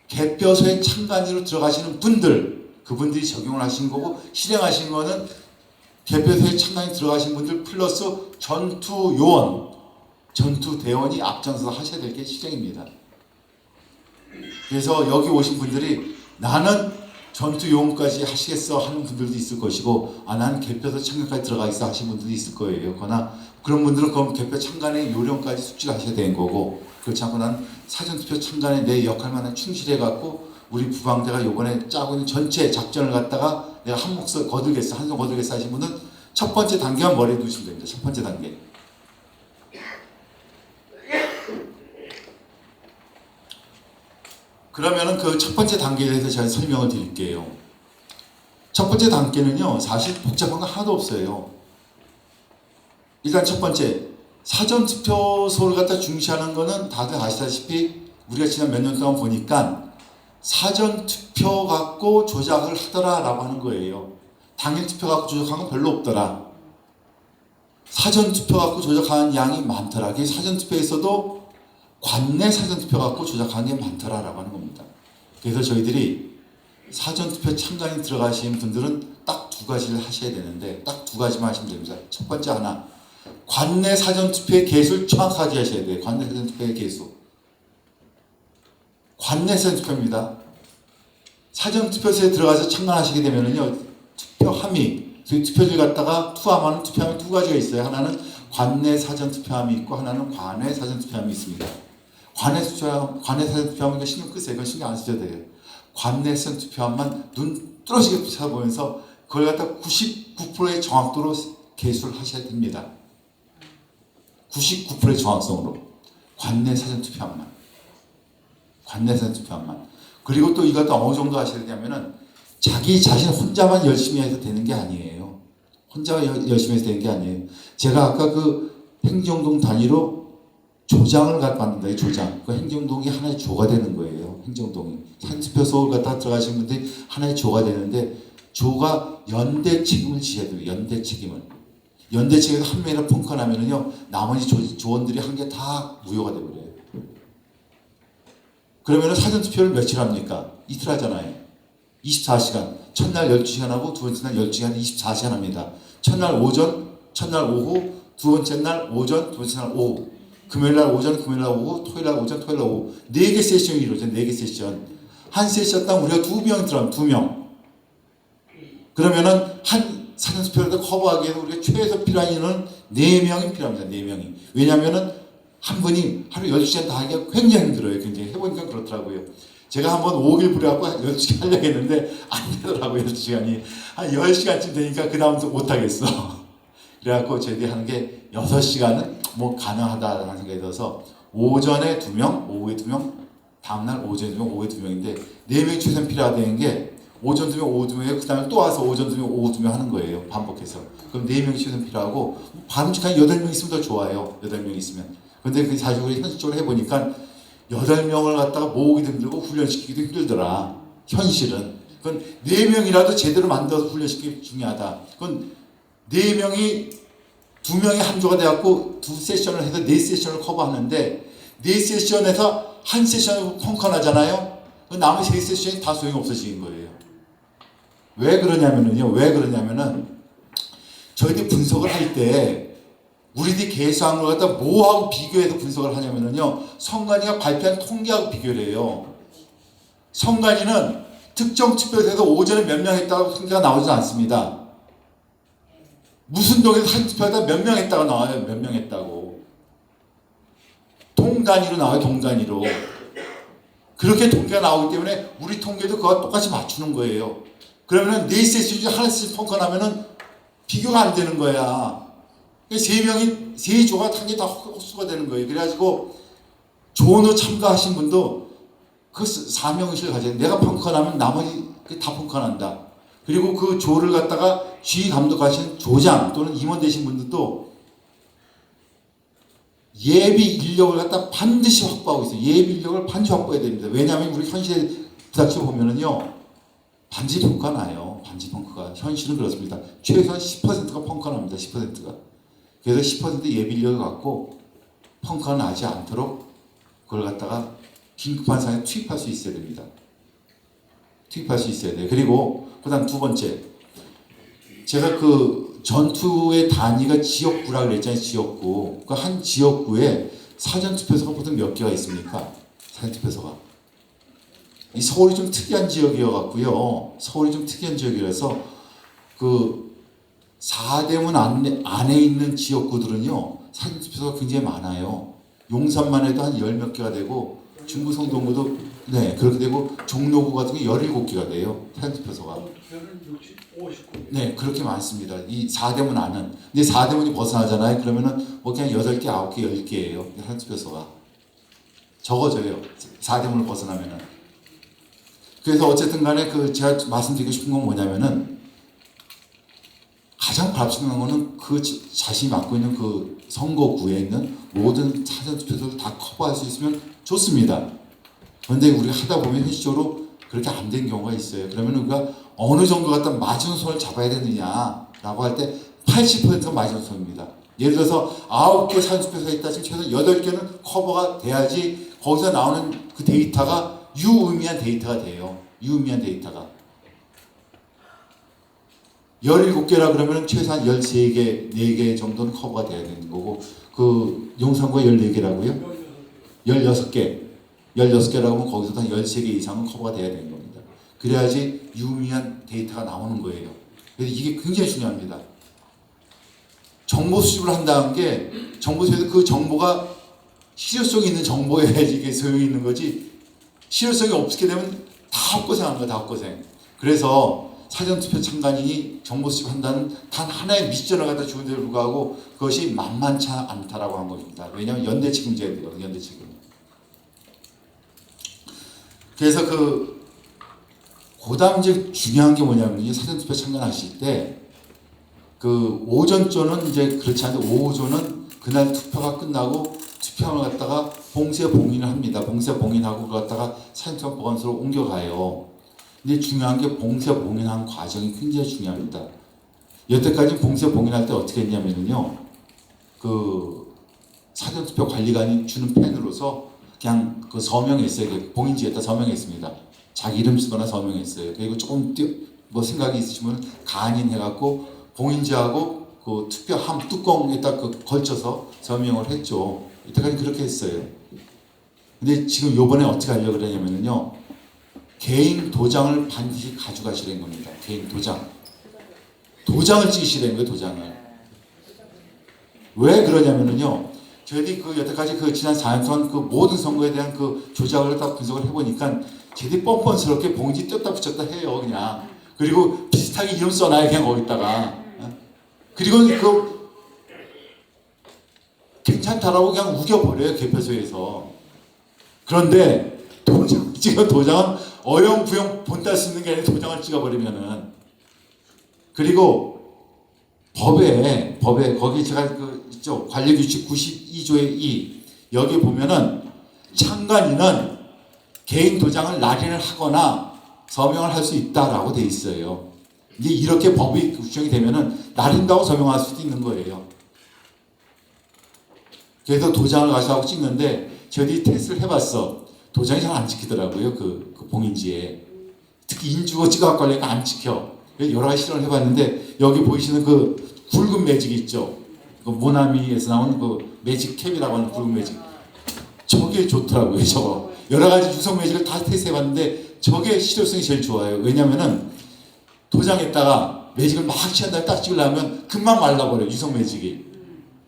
S1: 개표소에 참관으로 들어가시는 분들. 그분들이 적용을 하신 거고 실행하신 거는 개표소에 참관이 들어가신 분들 플러스 전투요원, 전투대원이 앞장서서 하셔야 될 게 실행입니다. 그래서 여기 오신 분들이 나는 전투요원까지 하시겠어 하는 분들도 있을 것이고 나는 개표소 참관까지 들어가겠어 하시는 분들도 있을 거예요. 그러나 그런 분들은 그럼 개표 참관의 요령까지 숙지하셔야 되는 거고 그렇지 않고 난 사전투표 참관에 내 역할만 충실해갖고 우리 부방대가 요번에 짜고 있는 전체 작전을 갖다가 내가 한 몫을 거두겠어, 한 손 거두겠어 하신 분은 첫 번째 단계만 머리에 두시면 됩니다. 첫 번째 단계. 그러면은 그 첫 번째 단계에 대해서 제가 설명을 드릴게요. 첫 번째 단계는요, 사실 복잡한 거 하나도 없어요. 일단 첫 번째, 사전투표소를 갖다 중시하는 거는 다들 아시다시피 우리가 지난 몇 년 동안 보니까 사전투표 갖고 조작을 하더라라고 하는 거예요. 당일투표 갖고 조작한 건 별로 없더라. 사전투표 갖고 조작하는 양이 많더라. 그게 사전투표에서도 관내 사전투표 갖고 조작하는 게 많더라라고 하는 겁니다. 그래서 저희들이 사전투표 참관인 들어가시는 분들은 딱 2가지를 하셔야 되는데 딱 2가지만 하시면 됩니다. 첫 번째 하나, 관내 사전투표의 개수를 정확하게 하셔야 돼요. 관내 사전투표의 개수. 관내 사전투표입니다. 사전투표소에 들어가서 참관하시게 되면은요, 투표함이, 투표지를 갖다가 투함하는 투표함이 2가지가 있어요. 하나는 관내 사전투표함이 있고 하나는 관외 사전투표함이 있습니다. 관내 사전투표함은 신경 끄세요. 이건 신경 안 쓰셔도 돼요. 관내 사전투표함만 눈 뚫어지게 찾아보면서 그걸 갖다 99%의 정확도로 개수를 하셔야 됩니다. 99%의 정확성으로. 관내 사전투표함만. 관내 사전투표함만. 그리고 또 이것도 어느 정도 하셔야 되냐면은 자기 자신 혼자만 열심히 해서 되는 게 아니에요. 혼자 열심히 해서 되는 게 아니에요. 제가 아까 그 행정동 단위로 조장을 갖다 만든다. 이 조장. 그 행정동이 하나의 조가 되는 거예요. 행정동이. 사전투표 서울 갖다 들어가신 분들이 하나의 조가 되는데 조가 연대 책임을 지어야 돼요. 연대 책임을. 연대 책임에서 한 명이나 펑크나면은요 나머지 조원들이 한 게 다 무효가 되버려요. 그러면은 사전투표를 며칠 합니까? 이틀 하잖아요. 24시간. 첫날 12시간 하고 두 번째 날 12시간 24시간 합니다. 첫날 오전, 첫날 오후, 두 번째 날 오전, 두 번째 날 오후. 금요일 날 오전, 금요일 날 오후, 토요일 날 오전, 토요일 날 오후. 4개 세션이 이루어져요. 4개 세션. 한 세션당 우리가 2명 들어가면 2명. 그러면은 한 사전투표를 커버하기 위해서 우리가 최소 필요한 인원은 4명이 필요합니다. 4명이. 왜냐하면은 한 분이 하루 12시간 다 하기가 굉장히 힘들어요. 굉장히 해보니까 그렇더라고요. 제가 한번 5일 부려갖고 12시간 하려고 했는데 안 되더라고요. 12시간이. 한 10시간쯤 되니까 그 다음부터 못하겠어. 그래갖고 저희들이 하는 게 6시간은 뭐 가능하다라는 생각이 들어서 오전에 2명, 오후에 2명, 다음날 오전에 2명, 오후에 2명인데 4명이 최소한 필요하다는 게 오전 2명, 오후 2명에 그 다음에 또 와서 오전 2명, 오후 2명 하는 거예요. 반복해서. 그럼 4명이 최소한 필요하고 바람직한 8명 있으면 더 좋아요. 8명 있으면. 근데 그 사실 우리 현실적으로 해보니까 8명을 갖다가 모으기도 힘들고 훈련시키기도 힘들더라. 현실은. 그건 4명이라도 제대로 만들어서 훈련시키기 중요하다. 그건 4명이 2명이 한 조가 돼갖고 2세션을 해서 4세션을 커버하는데 4세션에서 한 세션을 펑크나잖아요. 나머지 3세션이 다 소용이 없어지는 거예요. 왜 그러냐면은 저희들이 분석을 할 때 우리들이 계산한 걸 갖다 뭐하고 비교해서 분석을 하냐면요. 선관위가 발표한 통계하고 비교를 해요. 선관위는 특정 투표소에서 오전에 몇 명 했다고 통계가 나오지 않습니다. 무슨 동에서 한 투표에다 몇 명 했다가 나와요. 몇 명 했다고. 동 단위로 나와요. 동 단위로. 그렇게 통계가 나오기 때문에 우리 통계도 그거와 똑같이 맞추는 거예요. 그러면은 4세션 중에 하나씩 펑크나면은 비교가 안 되는 거야. 3명이 3조가 한 개 다 헛수가 되는 거예요. 그래가지고 조언을 참가하신 분도 그 4명의식을 가져야 돼. 내가 펑크나면 나머지 다 펑크난다. 그리고 그 조를 갖다가 지휘 감독하신 조장 또는 임원 되신 분들도 예비 인력을 갖다 반드시 확보하고 있어요. 예비 인력을 반드시 확보해야 됩니다. 왜냐하면 우리 현실에 부닥쳐 보면은요, 반지 펑크가 나요. 반지 펑크가. 현실은 그렇습니다. 최소한 10%가 펑크가 납니다. 10%가. 그래서 10% 예비 인력을 갖고 펑크가 나지 않도록 그걸 갖다가 긴급한 상황에 투입할 수 있어야 됩니다. 투입할 수 있어야 돼요. 그리고 그 다음 두 번째, 제가 그 전투의 단위가 지역구라고 그랬잖아요. 지역구. 그 한 지역구에 사전투표소가 보통 몇 개가 있습니까? 사전투표소가. 이 서울이 좀 특이한 지역이어갖고요. 서울이 좀 특이한 지역이라서 그 4대문 안에 있는 지역구들은요. 사전투표소가 굉장히 많아요. 용산만 해도 한 10몇 개가 되고 중구 성동구도 네 그렇게 되고 종로구 같은 게 17개가 돼요. 사전투표소가. 네 그렇게 많습니다. 이 4대문 안은. 근데 4대문이 벗어나잖아요. 그러면은 뭐 그냥 8개, 9개, 10개예요. 사전투표소가. 적어져요. 4대문을 벗어나면은. 그래서 어쨌든 간에 그 제가 말씀드리고 싶은 건 뭐냐면은 가장 바람직한 거는 그 자신이 맡고 있는 그 선거구에 있는 모든 사전투표소를 다 커버할 수 있으면 좋습니다. 그런데 우리가 하다 보면 현실적으로 그렇게 안 된 경우가 있어요. 그러면 우리가 어느 정도 갖다 마지노선을 잡아야 되느냐라고 할 때 80%가 마지노선입니다. 예를 들어서 9개 사전투표소가 있다 지금 최소 8개는 커버가 돼야지 거기서 나오는 그 데이터가 유의미한 데이터가 돼요. 유의미한 데이터가. 17개라 그러면 최소한 13개, 4개 정도는 커버가 돼야 되는 거고, 그 용산구가 14개라고요? 16개. 16개라고 하면 거기서도 한 13개 이상은 커버가 돼야 되는 겁니다. 그래야지 유의미한 데이터가 나오는 거예요. 그래서 이게 굉장히 중요합니다. 정보 수집을 한다는 게 정보 수집에서 그 정보가 실효성이 있는 정보여야지 이게 소용이 있는 거지, 실효성이 없게 되면 다 헛고생하는 거야. 다 헛고생. 그래서 사전투표 참관인이 정보 수집한다는 단 하나의 미션을 갖다 주는데도 불구하고 그것이 만만치 않다라고 한 겁니다. 왜냐하면 연대 책임져야 되거든요. 연대 책임. 그래서 그다음 이제 중요한 게 뭐냐면 사전투표 참관하실 때 그 오전조는 이제 그렇지 않은데 오후조는 그날 투표가 끝나고 투표함을 갖다가 봉쇄 봉인을 합니다. 봉쇄 봉인하고 그걸 갖다가 사진투표 보관소로 옮겨가요. 근데 중요한 게 봉쇄 봉인한 과정이 굉장히 중요합니다. 여태까지 봉쇄 봉인할 때 어떻게 했냐면요, 그 사전투표 관리관이 주는 펜으로서 그냥 그 서명했어요. 그 봉인지에다 서명했습니다. 자기 이름 쓰거나 서명했어요. 그리고 조금 뭐 생각이 있으시면 간인해갖고 봉인지하고 그 투표함 뚜껑에다 그 걸쳐서 서명을 했죠. 이때까지 그렇게 했어요. 근데 지금 요번에 어떻게 하려고 그러냐면요, 개인 도장을 반드시 가져가시라는 겁니다. 개인 도장. 도장을 찍으시라는 거예요, 도장을. 왜 그러냐면요, 저희들이 그 여태까지 그 지난 4년 동안 그 모든 선거에 대한 그 조작을 다 분석을 해보니까 저희들이 뻔뻔스럽게 봉지 뜯다 붙였다 해요, 그냥. 그리고 비슷하게 이름 써놔요, 그냥 거기다가. 그리고 그 괜찮다라고 그냥 우겨버려요, 개표소에서. 그런데 도장은 어영부영 본따 쓰는 게 아니라 도장을 찍어버리면은, 그리고 법에 거기 제가 그 있죠, 관리규칙 92조의 2 여기 보면은 참관인은 개인 도장을 날인을 하거나 서명을 할 수 있다라고 돼 있어요. 이제 이렇게 법이 규정이 되면은 날인다고 서명할 수도 있는 거예요. 그래서 도장을 가져가고 찍는데 저희들이 테스트를 해봤어. 도장이 잘 안 찍히더라고요. 그 봉인지에. 특히 인주고 찍어갖고 하려니까 안 찍혀. 여러 가지 실험을 해봤는데 여기 보이시는 그 굵은 매직 있죠. 그 모나미에서 나온 그 매직 캡이라고 하는 굵은 매직. 저게 좋더라고요. 저거. 여러 가지 유성 매직을 다 테스트해봤는데 저게 실효성이 제일 좋아요. 왜냐면은 도장에다가 매직을 막 취한 다음에 딱 찍으려면 금방 말라버려요. 유성 매직이.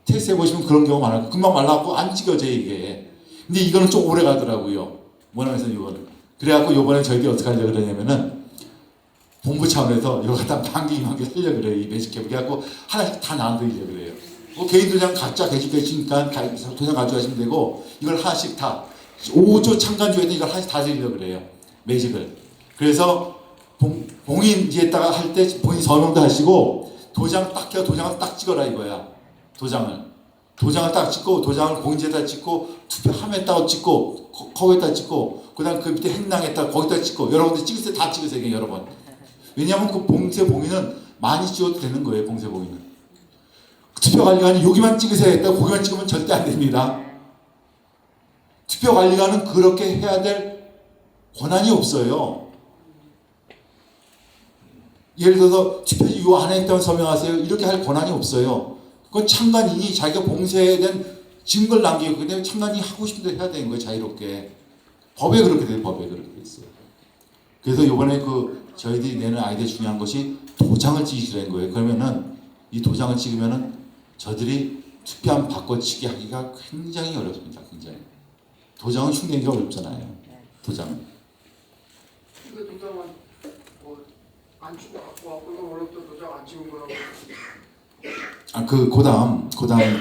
S1: 테스트해보시면 그런 경우 많아요. 금방 말라갖고 안 찍어져요, 이게. 근데 이거는 좀 오래 가더라고요. 모나미에서는 이거는. 그래갖고 요번에 저희들이 어떻게 하려고 그러냐면은 본부 차원에서 이거 갖다 만기만기 쓰려고 그래요. 이 매직캡. 그래갖고 하나씩 다 나눠드리려고 그래요. 개인 도장 각자 계시니까 도장 가져가시면 되고 이걸 하나씩 다 5조 참관주에도 이걸 하나씩 다 드리려고 그래요. 매직을. 그래서 봉인지에다가 할 때 본인 서명도 하시고 도장 딱 껴 도장을 딱 찍어라 이거야. 도장을 딱 찍고 도장을 봉인지에다 찍고 투표함에다가 찍고 거기에다 찍고 그다음 그 밑에 행랑에다 거기다 찍고 여러분들 찍을 때 다 찍으세요. 여러 번. 왜냐하면 그 봉쇄 봉인은 많이 찍어도 되는 거예요. 봉쇄 봉인은. 투표관리관이 여기만 찍으세요 했다고 거기만 찍으면 절대 안 됩니다. 투표관리관은 그렇게 해야 될 권한이 없어요. 예를 들어서 투표지 요 안에 있다면 서명하세요. 이렇게 할 권한이 없어요. 그건 참관인이 자기가 봉쇄된 증거를 남기고 그다음에 참관인이 하고 싶은 대로 해야 되는 거예요. 자유롭게. 법에 그렇게 돼요. 법에 그렇게 돼 있어요. 그래서 이번에 그 저희들이 내는 아이디어 중요한 것이 도장을 찍으시라는 거예요. 그러면은 이 도장을 찍으면은 저들이 투표함 바꿔치기 하기가 굉장히 어렵습니다. 굉장히. 도장은 흉내기가 어렵잖아요. 도장은.
S4: 그 도장은 안 찍고 갖고 왔고 이건 원래 또 도장 안 찍은 거라고.
S1: 그다음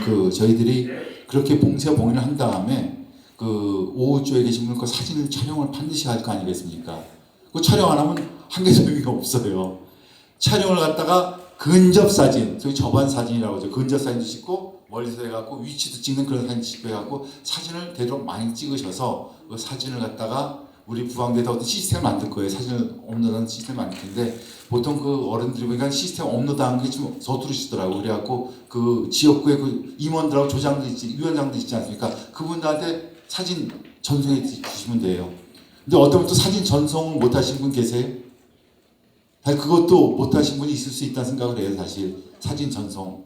S1: 그 저희들이 그렇게 봉쇄 봉인을 한 다음에 그 오후조에 계신 분 그 사진을 촬영을 반드시 할 거 아니겠습니까? 그 촬영 안 하면 한계 소용이 없어요. 촬영을 갖다가 근접 사진, 소위 저반 사진이라고 하죠. 근접 사진도 찍고 멀리서 해갖고 위치도 찍는 그런 사진 찍고 해갖고 사진을 되도록 많이 찍으셔서 그 사진을 갖다가 우리 부항대에다 어떤 시스템을 만들 거예요. 사진을 업로드하는 시스템을 만들 텐데 보통 그 어른들이 보니까 시스템 업로드하는 게 좀 서두르시더라고요. 그래갖고 그 지역구에 그 임원들하고 조장들 있지, 위원장들 있지 않습니까? 그분들한테 사진 전송해 주시면 돼요. 근데 어떤 분 또 사진 전송을 못 하신 분 계세요? 사실 그것도 못 하신 분이 있을 수 있다는 생각을 해요. 사실 사진 전송.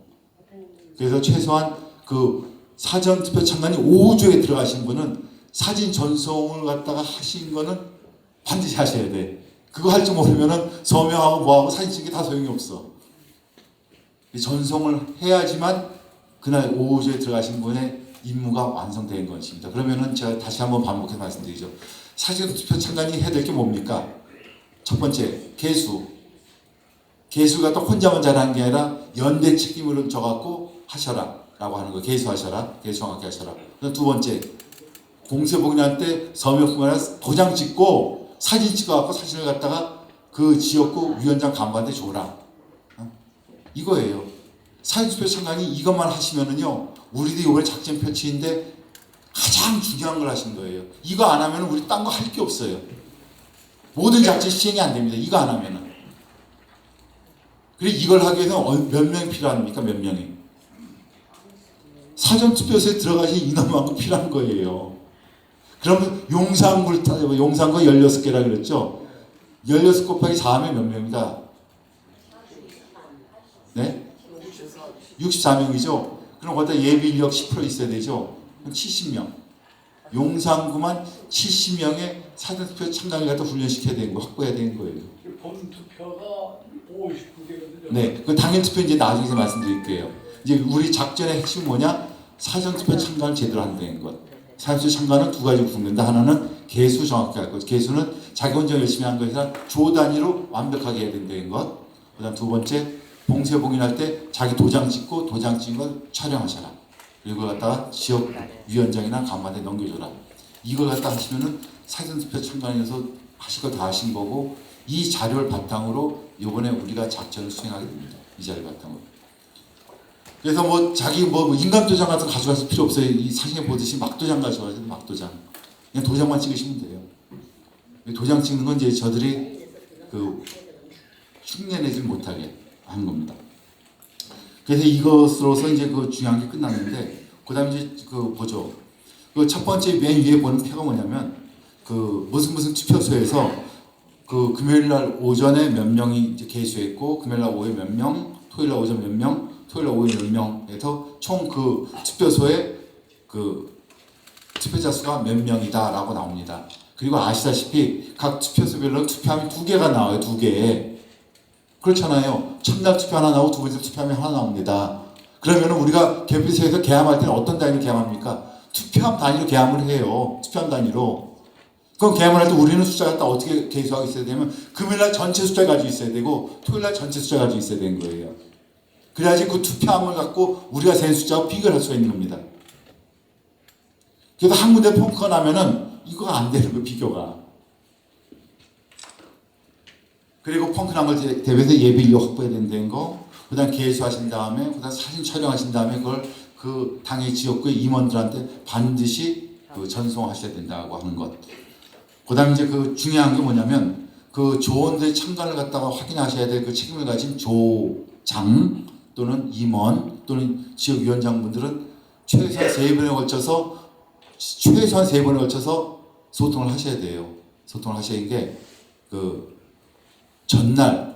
S1: 그래서 최소한 그 사전 투표 참관이 5주에 들어가신 분은 사진 전송을 갖다가 하신 거는 반드시 하셔야 돼. 그거 할 줄 모르면은 서명하고 뭐하고 사진 찍기 다 소용이 없어. 전송을 해야지만 그날 5주에 들어가신 분의 임무가 완성된 것입니다. 그러면은 제가 다시 한번 반복해서 말씀드리죠. 사진 투표 참관이 해야 될 게 뭡니까? 첫 번째, 개수가 또 혼자만 잘하는 게 아니라 연대 책임으로 져갖고 하셔라 라고 하는 거예요. 개수하셔라. 개수 정확히 하셔라. 두 번째, 공세봉인할 때 서명뿐만 아니라 도장 찍고 사진 찍어갖고 사진을 갖다가 그 지역구 위원장 간부한테 줘라. 이거예요. 사진투표 참관이 이것만 하시면은요, 우리도 이번에 작전 펼치는데 가장 중요한 걸 하신 거예요. 이거 안 하면 우리 딴 거 할 게 없어요. 모든 작전 시행이 안 됩니다. 이거 안 하면은. 그리고 이걸 하기 위해서는 몇 명이 필요합니까? 몇 명이? 사전투표소에 들어가신 인원만큼 필요한 거예요. 그러면 용산구 16개라 그랬죠? 16 곱하기 4하면 몇 명입니다? 네? 64명이죠? 그럼 거기다 예비 인력 10% 있어야 되죠? 그럼 70명. 용산구만 70명의 사전투표 참가를 갖다 훈련시켜야 되는 거, 확보해야 되는 거예요.
S5: 본투표가 59개거든요.
S1: 네, 그 당일 투표 이제 나중에 말씀드릴게요. 이제 우리 작전의 핵심은 뭐냐? 사전투표 참가를 제대로 한다는 것. 사전투표 참가는 두 가지로 구분된다. 하나는 개수 정확히 할 것. 개수는 자기 혼자 열심히 한 것이 아니라 조 단위로 완벽하게 해야 된다는 것. 그다음 두 번째, 봉쇄봉인할 때 자기 도장 찍고 도장 찍은 걸 촬영하셔라. 그리고 갖다가 지역 위원장이나 간반에 넘겨줘라. 이걸 갖다 하시면은 사전투표 참관해서 하실 거 다 하신 거고, 이 자료를 바탕으로 이번에 우리가 작전을 수행하게 됩니다. 이 자료를 바탕으로. 그래서 뭐 자기 뭐 인감 도장 같은 거 가져가실 필요 없어요. 이 사진에 보듯이 막도장 가져가세요. 막도장. 그냥 도장만 찍으시면 돼요. 도장 찍는 건 이제 저들이 그 흉내내지 못하게 한 겁니다. 그래서 이것으로서 이제 그 중요한 게 끝났는데, 그 다음에 이제 그 보죠. 그 첫 번째 맨 위에 보는 표가 뭐냐면, 그 무슨 투표소에서 그 금요일 날 오전에 몇 명이 이제 개수했고, 금요일 날 오후에 몇 명, 토요일 날 오전 몇 명, 토요일 날 오후에 몇 명에서 총 그 투표소에 그 투표자 수가 몇 명이다라고 나옵니다. 그리고 아시다시피 각 투표소별로 투표함이 2개가 나와요. 2개. 그렇잖아요. 첫날 투표 하나 나오고 두 번째 투표함이 하나 나옵니다. 그러면 우리가 개표소에서 개함할 때는 어떤 단위로 개함합니까? 투표함 단위로 개함을 해요. 투표함 단위로. 그럼 개함을 할 때 우리는 숫자가 딱 어떻게 계수하고 있어야 되면, 금요일날 전체 숫자 가지고 있어야 되고 토요일날 전체 숫자 가지고 있어야 되는 거예요. 그래야지 그 투표함을 갖고 우리가 센 숫자하고 비교를 할 수가 있는 겁니다. 그래서 한 군데 펑크가 나면은 이거가 안 되는 거예요. 비교가. 그리고 펑크 난 걸 대비해서 예비 인력 확보해야 된다는 거, 그 다음 개수하신 다음에, 그 다음 사진 촬영하신 다음에 그걸 그 당의 지역구의 임원들한테 반드시 그 전송하셔야 된다고 하는 것. 그 다음 이제 그 중요한 게 뭐냐면, 그 조원들의 참관을 갖다가 확인하셔야 될 그 책임을 가진 조장 또는 임원 또는 지역위원장분들은 최소한 3번에 걸쳐서 소통을 하셔야 돼요. 소통을 하셔야 되는 게, 그 전날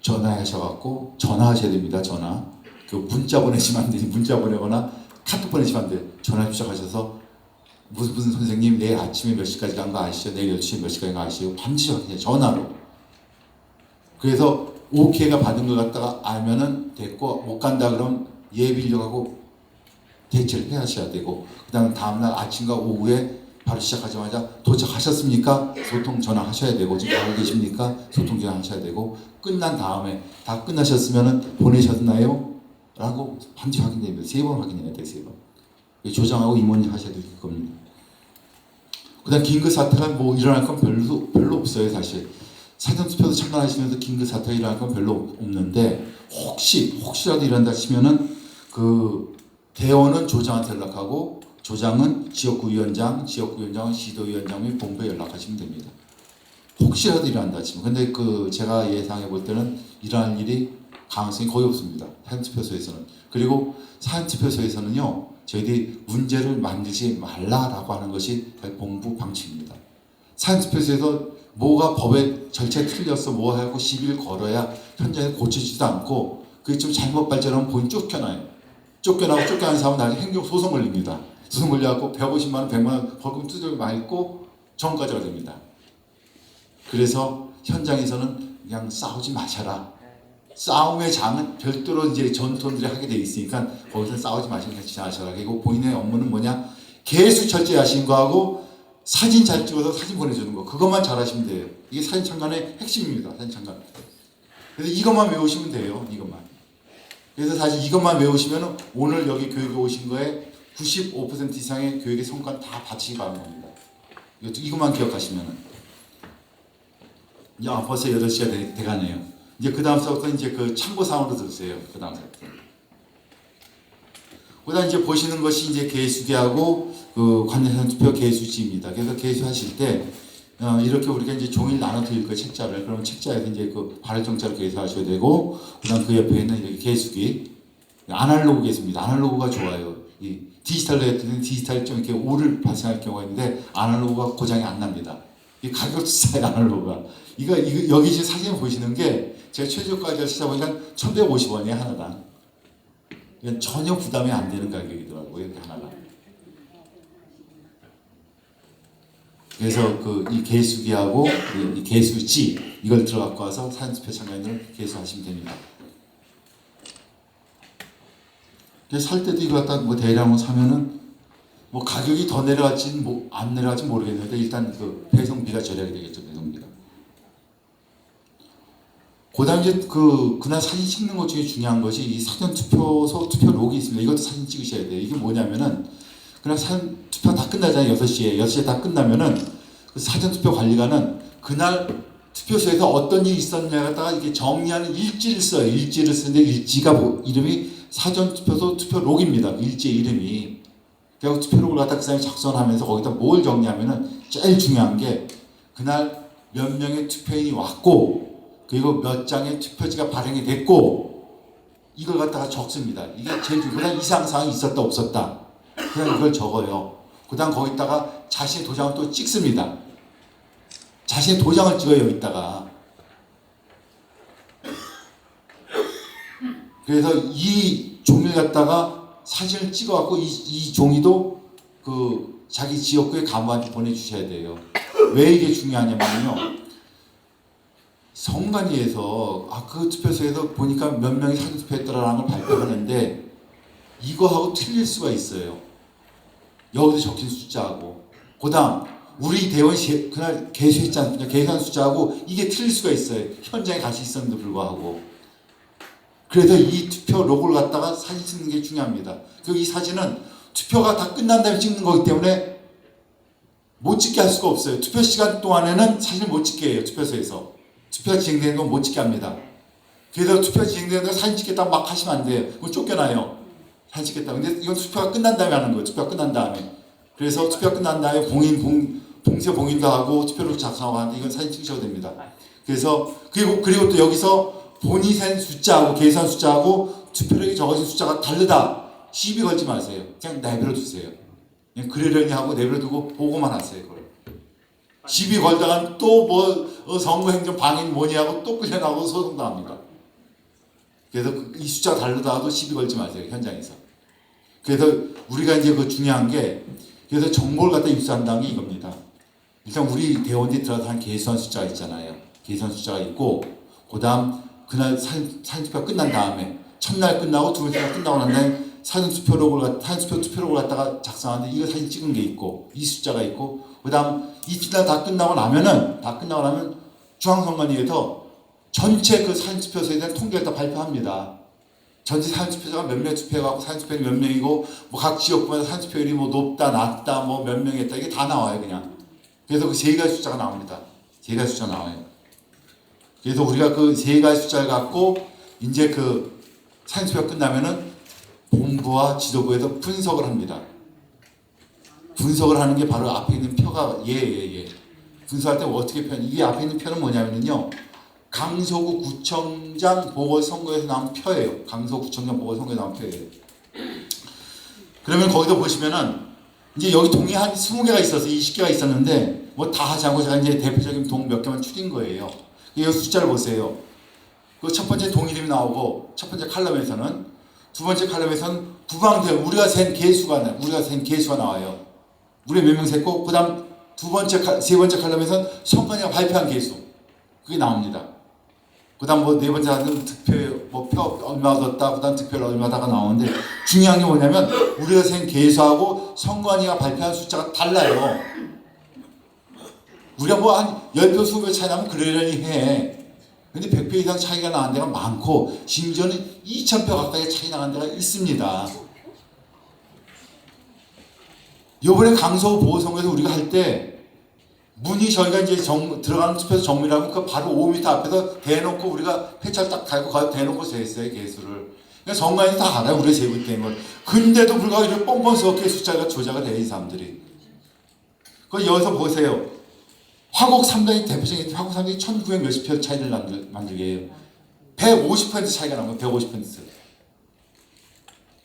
S1: 전화하셔갖고 전화하셔야 됩니다. 전화. 그 문자 보내시면 안 돼요. 문자 보내거나 카톡 보내시면 안 돼요. 전화 주셔가셔서 무슨 선생님 내일 아침에 몇 시까지 간 거 아시죠? 내일 12시에 몇 시까지 간 거 아시죠? 반드시 확인해요. 전화로. 그래서 오케이가 받은 것 같다가 알면은 됐고, 못 간다 그러면 예비 인력하고 대체를 해 하셔야 되고, 그 다음에 다음날 아침과 오후에 바로 시작하자마자 도착하셨습니까? 소통 전화하셔야 되고, 지금 가고 계십니까? 소통 전화하셔야 되고, 끝난 다음에 다 끝나셨으면은 보내셨나요? 라고 반드시 확인됩니다. 3번 확인해야 돼요. 3번. 조장하고 임원이 하셔야 될 겁니다. 그 다음 긴급 사태가 뭐 일어날 건 별로 없어요. 사실 사전투표도 참관하시면서 긴급 사태가 일어날 건 별로 없는데, 혹시라도 일어난다 치면은 그 대원은 조장한테 연락하고, 조장은 지역구위원장은 시도위원장 및 본부에 연락하시면 됩니다. 혹시라도 일어난다 치면. 근데 그 제가 예상해 볼 때는 일어날 일이 가능성이 거의 없습니다. 사전투표소에서는. 그리고 사전투표소에서는요, 저희들이 문제를 만들지 말라라고 하는 것이 본부 방침입니다. 사전투표소에서 뭐가 법의 절차에 틀렸어 뭐 하고 시비를 걸어야 현장에 고쳐지지도 않고, 그게 좀 잘못 발전하면 본인 쫓겨나요. 쫓겨나는 사람은 나중에 행정소송 걸립니다. 소송 걸려갖고 150만 원, 100만 원 벌금 두들겨 맞고 전과자가 됩니다. 그래서 현장에서는 그냥 싸우지 마셔라. 싸움의 장은 별도로 이제 전투원들이 하게 돼 있으니까 거기서 싸우지 마시고 같이 하셔라. 그리고 본인의 업무는 뭐냐? 개수 철저히 하신 거하고 사진 잘 찍어서 사진 보내주는 거, 그것만 잘하시면 돼요. 이게 사진 참관의 핵심입니다. 사진 참관. 그래서 이것만 외우시면 돼요. 이것만. 그래서 사실 이것만 외우시면 오늘 여기 교육에 오신 거에 95% 이상의 교육의 성과는 다 바치기 바라는 겁니다. 이것만 기억하시면은. 야, 벌써 8시가 돼가네요. 이제 그 다음서부터 이제 그 참고사항으로 들으세요. 그 다음서부터. 그다음 이제 보시는 것이 이제 개수기하고 그 관내사전 투표 개수지입니다. 그래서 개수하실 때 이렇게 우리가 이제 종이를 나눠 드릴 거예요, 책자를. 그러면 책자에서 이제 그 발효정자로 개수하셔야 되고, 그다음 그 옆에 있는 이렇게 개수기, 아날로그 개수입니다. 아날로그가 좋아요. 이 디지털로 했더니 디지털 좀 이렇게 오를 발생할 경우가 있는데 아날로그가 고장이 안 납니다. 이 가격도 싸요, 아날로그가. 이거 여기 지금 사진 보시는 게 제가 최저가를 찾아보니까 1,150원이에요, 하나당. 이건 전혀 부담이 안 되는 가격이더라고요, 이렇게 하나가. 그래서 그 이 개수기하고 이 개수지 이걸 들어갖고 와서 사전투표 참가인들은 개수하시면 됩니다. 그래서 살 때도 이거 갖다 뭐 대량으로 사면은 뭐 가격이 더 내려갈지 뭐 안 내려갈지 모르겠는데 일단 그 배송비가 절약이 되겠죠, 배송비가. 그다음 이제 그날 사진 찍는 것 중에 중요한 것이 이 사전 투표소 투표록이 있습니다. 이것도 사진 찍으셔야 돼요. 이게 뭐냐면은 그냥 사전 투표 다 끝나잖아요. 6시에 다 끝나면은 그 사전 투표 관리관은 그날 투표소에서 어떤 일이 있었냐 갖다가 이게 정리하는 일지를 써요. 일지를 쓰는데 일지가 이름이 사전 투표소 투표록입니다. 일지 이름이. 그리고 투표록을 갖다 그 사람이 작성하면서 거기다 뭘 정리하면은 제일 중요한 게 그날 몇 명의 투표인이 왔고 그리고 몇 장의 투표지가 발행이 됐고 이걸 갖다가 적습니다. 이게 제일 중요해요. 그다음 이상사항이 있었다 없었다. 그냥 이걸 적어요. 그다음 거기다가 자신의 도장을 또 찍습니다. 자신의 도장을 찍어요, 여기다가. 그래서 이 종이를 갖다가 사진을 찍어갖고 이 종이도 그 자기 지역구에 간부한테 보내주셔야 돼요. 왜 이게 중요하냐면요. 선관위에서 그 투표소에서 보니까 몇 명이 사전 투표했더라라는 걸 발표하는데 이거하고 틀릴 수가 있어요. 여기서 적힌 숫자하고 그다음 우리 대원 그날 개수했지 않습니까? 개수한 숫자하고 이게 틀릴 수가 있어요. 현장에 같이 있었는데 불구하고. 그래서 이 투표 로고를 갖다가 사진 찍는 게 중요합니다. 그리고 이 사진은 투표가 다 끝난 다음에 찍는 거기 때문에 못 찍게 할 수가 없어요. 투표 시간 동안에는 사진을 못 찍게 해요. 투표소에서. 투표가 진행되는 건 못 찍게 합니다. 그래서 투표가 진행되는 거 사진 찍겠다고 막 하시면 안 돼요. 그거 쫓겨나요. 사진 찍겠다. 근데 이건 투표가 끝난 다음에 하는 거예요. 투표가 끝난 다음에. 그래서 투표가 끝난 다음에 봉쇄 봉인도 하고 투표를 작성하고 하는데 이건 사진 찍으셔도 됩니다. 그래서 그리고 또 여기서 본이 센 숫자하고 계산 숫자하고 투표력이 적어진 숫자가 다르다. 시비 걸지 마세요. 그냥 내버려 두세요. 그냥 그러려니 하고 내버려 두고 보고만 하세요. 그걸. 시비 걸다가 또 뭐 선거행정 방해는 뭐니 하고 또 끌려나오고 소송당합니다. 그래서 이 숫자가 다르다 하도 시비 걸지 마세요. 현장에서. 그래서 우리가 이제 그 중요한 게 그래서 정보를 갖다 입수한다는 게 이겁니다. 일단 우리 대원들이 들어가서 한 개수한 숫자가 있잖아요. 개수한 숫자가 있고 그다음 그날 사전 투표가 끝난 다음에 첫날 끝나고 두 번째가 끝나고 난 다음에 사전 투표록을 갖다가 작성하는데 이거 사진 찍은 게 있고 이 숫자가 있고 그다음 이틀 다 끝나고 나면 중앙선관위에서 전체 그 사전 투표소에 대한 통계를 다 발표합니다. 전체 사전 투표자가 몇 명 투표해갖고 사전 투표율이 몇 명이고 뭐 각 지역구마다 사전 투표율이 뭐 높다 낮다 뭐 몇 명 했다 이게 다 나와요 그냥. 그래서 그 세 가지 숫자가 나옵니다. 세 가지 숫자 나와요. 그래서 우리가 그 세 가지 숫자를 갖고 이제 그 사전 투표가 끝나면은 본부와 지도부에서 분석을 합니다. 분석을 하는 게 바로 앞에 있는 표가 분석할 때 어떻게 이게 앞에 있는 표는 뭐냐면요. 강서구 구청장 보궐선거에서 나온 표예요. 강서구 구청장 보궐선거에서 나온 표예요. 그러면 거기서 보시면은 이제 여기 동이 한 20개가 있어서 20개가 있었는데 뭐 다 하지 않고 제가 이제 대표적인 동 몇 개만 추린 거예요. 여기 숫자를 보세요. 그 첫 번째 동 이름이 나오고 첫 번째 칼럼에서는 두 번째 칼럼에서는 구강대 우리가 센 개수가 나와요. 우리 몇 명 셌고 그다음 세 번째 칼럼에서는 선관위가 발표한 개수 그게 나옵니다. 그다음 뭐 네 번째 하는 득표 표 얼마 얻었다 그다음 득표를 얼마다가 나오는데 중요한 게 뭐냐면 우리가 센 개수하고 선관위가 발표한 숫자가 달라요. 우리가 뭐 한 10표 20표 차이 나면 그러려니 해. 근데 100표 이상 차이가 나는 데가 많고 심지어는 2000표 가까이 차이 나는 데가 있습니다. 요번에 강서구 보궐선거에서 우리가 할 때 문이 저희가 이제 들어가는 투표소 정밀하고 그 바로 5m 앞에서 대놓고 우리가 회차를 딱 달고 가서 대놓고 재했어요 개수를. 그러니까 정관이 다 알아요. 우리가 제국된 걸. 근데도 불구하고 이렇게 뻔뻔스럽게 숫자가 조작을 해요. 이 사람들이. 그 여기서 보세요. 화곡 3당이 대표적인 화곡 3당이 1900 몇십 표 차이를 만들게 해요. 150% 차이가 난 거예요. 150%.